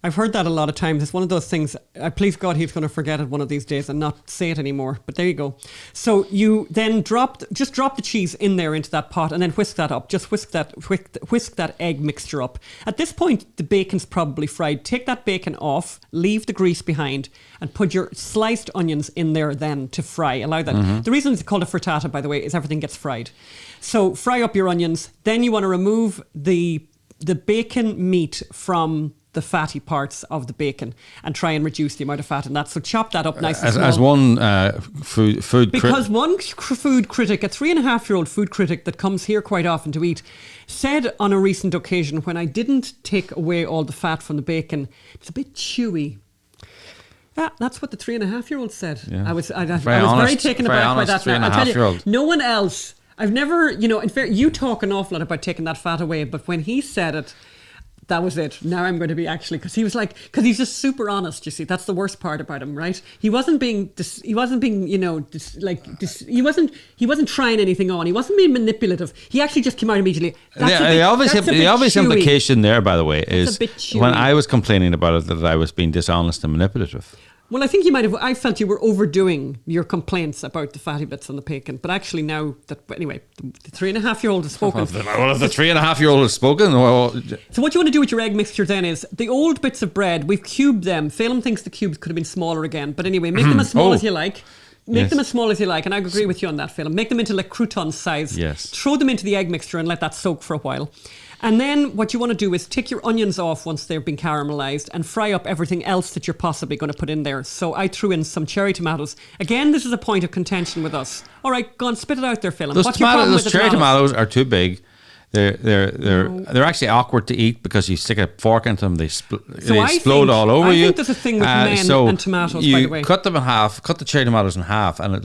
I've heard that a lot of times. It's one of those things, please God, he's going to forget it one of these days and not say it anymore. But there you go. So you then drop the cheese in there into that pot and then whisk that up. Just whisk that egg mixture up. At this point, the bacon's probably fried. Take that bacon off, leave the grease behind, and put your sliced onions in there then to fry. Allow that. The reason it's called a frittata, by the way, is everything gets fried. So fry up your onions. Then you want to remove the bacon meat from the fatty parts of the bacon and try and reduce the amount of fat in that. So chop that up nice and small. As one food because one food critic, a 3.5-year-old food critic that comes here quite often to eat, said on a recent occasion when I didn't take away all the fat from the bacon, it's a bit chewy. Yeah, that's what the 3.5-year-old said. Yeah. I was very taken aback by that. I tell you, no one else. I've never, in fact, you talk an awful lot about taking that fat away, but when he said it, that was it. Now I'm going to be because he's just super honest. You see, that's the worst part about him, right? He wasn't he wasn't trying anything on. He wasn't being manipulative. He actually just came out immediately. The obvious implication there, by the way, is when I was complaining about it that I was being dishonest and manipulative. Well, I think I felt you were overdoing your complaints about the fatty bits on the bacon. But actually now, the 3.5-year-old has spoken. Well, if the 3.5-year-old has spoken. Well, so what you want to do with your egg mixture then is, the old bits of bread, we've cubed them. Phelim thinks the cubes could have been smaller again. But anyway, make them as small as you like. Make them as small as you like. And I agree with you on that, Phelim. Make them into like crouton size. Yes. Throw them into the egg mixture and let that soak for a while. And then what you want to do is take your onions off once they've been caramelized and fry up everything else that you're possibly going to put in there. So I threw in some cherry tomatoes. Again, this is a point of contention with us. All right, go on, spit it out there, Phelim. Those cherry tomatoes are too big. They're actually awkward to eat because you stick a fork into them, they explode all over you. I think there's a thing with men and tomatoes, by the way. You cut them in half, cut the cherry tomatoes in half, and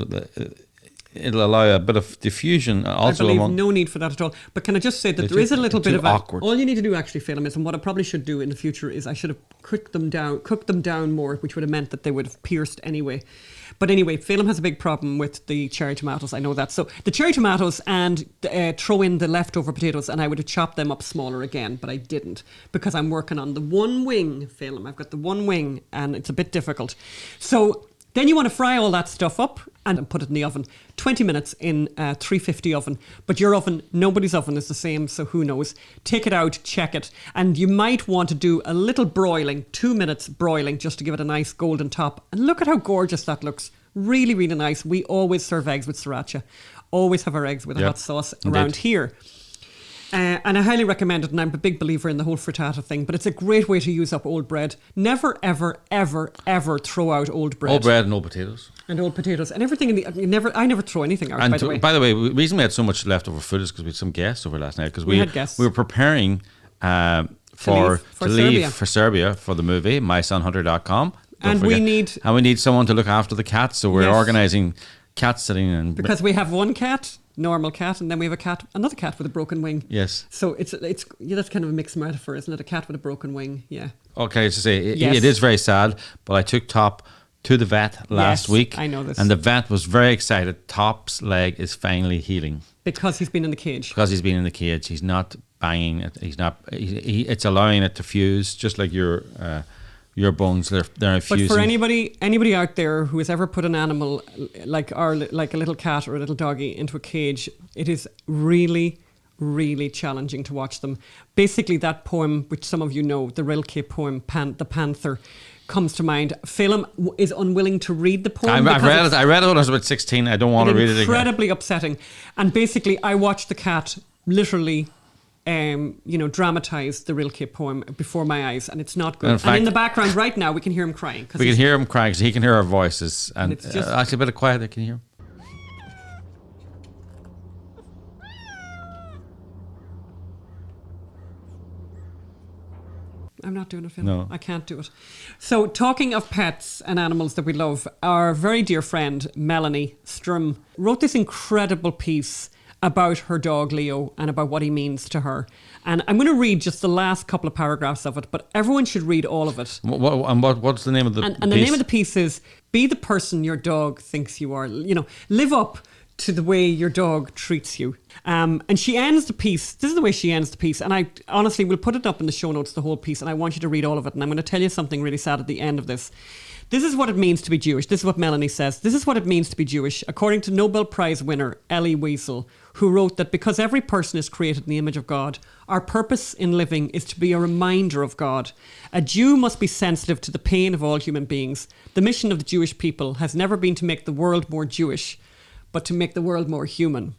it'll allow a bit of diffusion. Also, I believe no need for that at all. But can I just say that there is a little bit of awkward. All you need to do actually, Phelim, is, and what I probably should do in the future is I should have cooked them down more, which would have meant that they would have pierced anyway. But anyway, Phelim has a big problem with the cherry tomatoes. I know that. So the cherry tomatoes and throw in the leftover potatoes, and I would have chopped them up smaller again, but I didn't because I'm working on the one wing, Phelim. I've got the one wing, and it's a bit difficult. So then you want to fry all that stuff up and put it in the oven. 20 minutes in a 350 oven. But your oven, nobody's oven is the same, so who knows. Take it out, check it. And you might want to do a little broiling, 2 minutes broiling, just to give it a nice golden top. And look at how gorgeous that looks. Really, really nice. We always serve eggs with sriracha. Always have our eggs with a hot sauce around here. And I highly recommend it, and I'm a big believer in the whole frittata thing, but it's a great way to use up old bread. Never, ever, ever, ever throw out old bread. Old bread and old potatoes. And old potatoes. And everything I never throw anything out, by the way. By the way, the reason we had so much leftover food is because we had some guests over last night. Because we were preparing to leave for Serbia for the movie, mysonhunter.com. And we need someone to look after the cats, so we're organising cat sitting. Because we have one cat, normal cat, and then we have another cat with a broken wing. Yes. So it's that's kind of a mixed metaphor, isn't it? A cat with a broken wing. Yeah. Okay, to say it is very sad, but I took Top to the vet last week. I know this. And the vet was very excited. Top's leg is finally healing. Because he's been in the cage. He's not banging it. He's not. It's allowing it to fuse, just like your bones. They're infusing. But for anybody out there who has ever put an animal like a little cat or a little doggy into a cage, it is really, really challenging to watch them. Basically, that poem, which some of you know, the Rilke poem, The Panther, comes to mind. Phelim is unwilling to read the poem. I read it when I was about 16. I don't want to read it again. Incredibly upsetting. And basically, I watched the cat literally dramatize the Rilke poem before my eyes, and it's not good. And in the background right now, we can hear him crying. We can hear him crying because he can hear our voices. And it's just actually a bit of quiet, I can hear him. I'm not doing it, Phil. No. I can't do it. So, talking of pets and animals that we love, our very dear friend Melanie Strum wrote this incredible piece about her dog Leo and about what he means to her. And I'm going to read just the last couple of paragraphs of it, but everyone should read all of it. What's the name of the piece? And the name of the piece is, be the person your dog thinks you are. Live up to the way your dog treats you. And she ends the piece. This is the way she ends the piece. And I honestly will put it up in the show notes, the whole piece. And I want you to read all of it. And I'm going to tell you something really sad at the end of this. This is what it means to be Jewish. This is what Melanie says. This is what it means to be Jewish, according to Nobel Prize winner 𝙤𝙤𝙣, who wrote that because every person is created in the image of God, our purpose in living is to be a reminder of God. A Jew must be sensitive to the pain of all human beings. The mission of the Jewish people has never been to make the world more Jewish, but to make the world more human.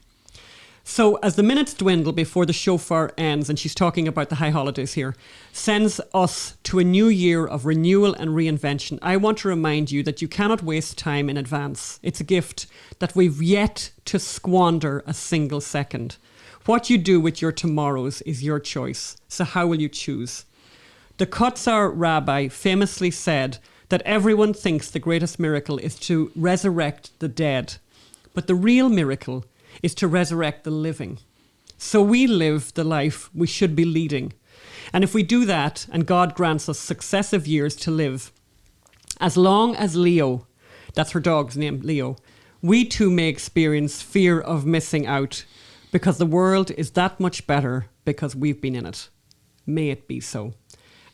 So as the minutes dwindle before the shofar ends, and she's talking about the high holidays here, sends us to a new year of renewal and reinvention, I want to remind you that you cannot waste time in advance. It's a gift that we've yet to squander a single second. What you do with your tomorrows is your choice. So how will you choose? The 𝙎𝙤𝙤 rabbi famously said that everyone thinks the greatest miracle is to resurrect the dead. But the real miracle is to resurrect the living. So we live the life we should be leading. And if we do that, and God grants us successive years to live, as long as Leo, that's her dog's name, Leo, we too may experience fear of missing out, because the world is that much better because we've been in it. May it be so.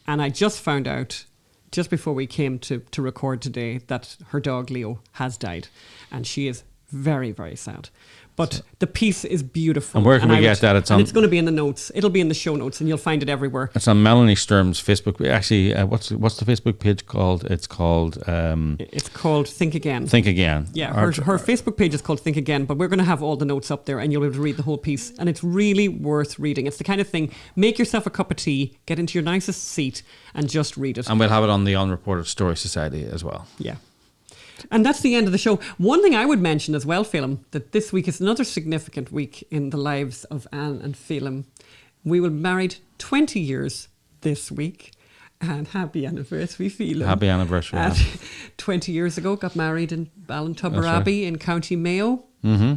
And I just found out, just before we came to record today, that her dog Leo has died. And she is very, very sad. But the piece is beautiful. And where can we get that? It's going to be in the notes. It'll be in the show notes, and you'll find it everywhere. It's on Melanie Sturm's Facebook. Actually, what's the Facebook page called? It's called Think Again. Think Again. Yeah, her Facebook page is called Think Again, but we're going to have all the notes up there, and you'll be able to read the whole piece. And it's really worth reading. It's the kind of thing, make yourself a cup of tea, get into your nicest seat, and just read it. And we'll have it on the Unreported Story Society as well. Yeah. And that's the end of the show. One thing I would mention as well, Phelim, that this week is another significant week in the lives of Anne and Phelim. We were married 20 years this week. And happy anniversary, Phelim. Happy anniversary. 20 years ago, got married in Ballintubber That's Abbey in County Mayo. Mm-hmm.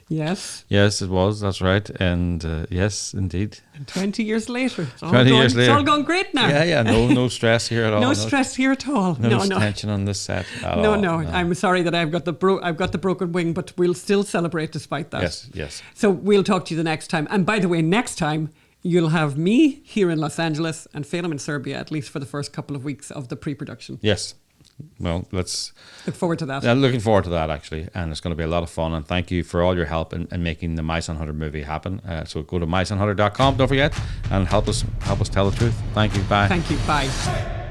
Yes. Yes, it was. That's right. And yes, indeed. And 20 years later. It's all gone great now. Yeah. No stress here at all. No stress here at all. No tension on this set at all. No. I'm sorry that I've got the broken wing, but we'll still celebrate despite that. Yes. So we'll talk to you the next time. And by the way, next time you'll have me here in Los Angeles and Phelim in Serbia, at least for the first couple of weeks of the pre-production. Yes. Well, let's look forward to that. Looking forward to that, actually, and it's going to be a lot of fun. And thank you for all your help in making the My Son Hunter movie happen. So go to mysonhunter.com, don't forget, and help us tell the truth. Thank you. Bye. Thank you. Bye.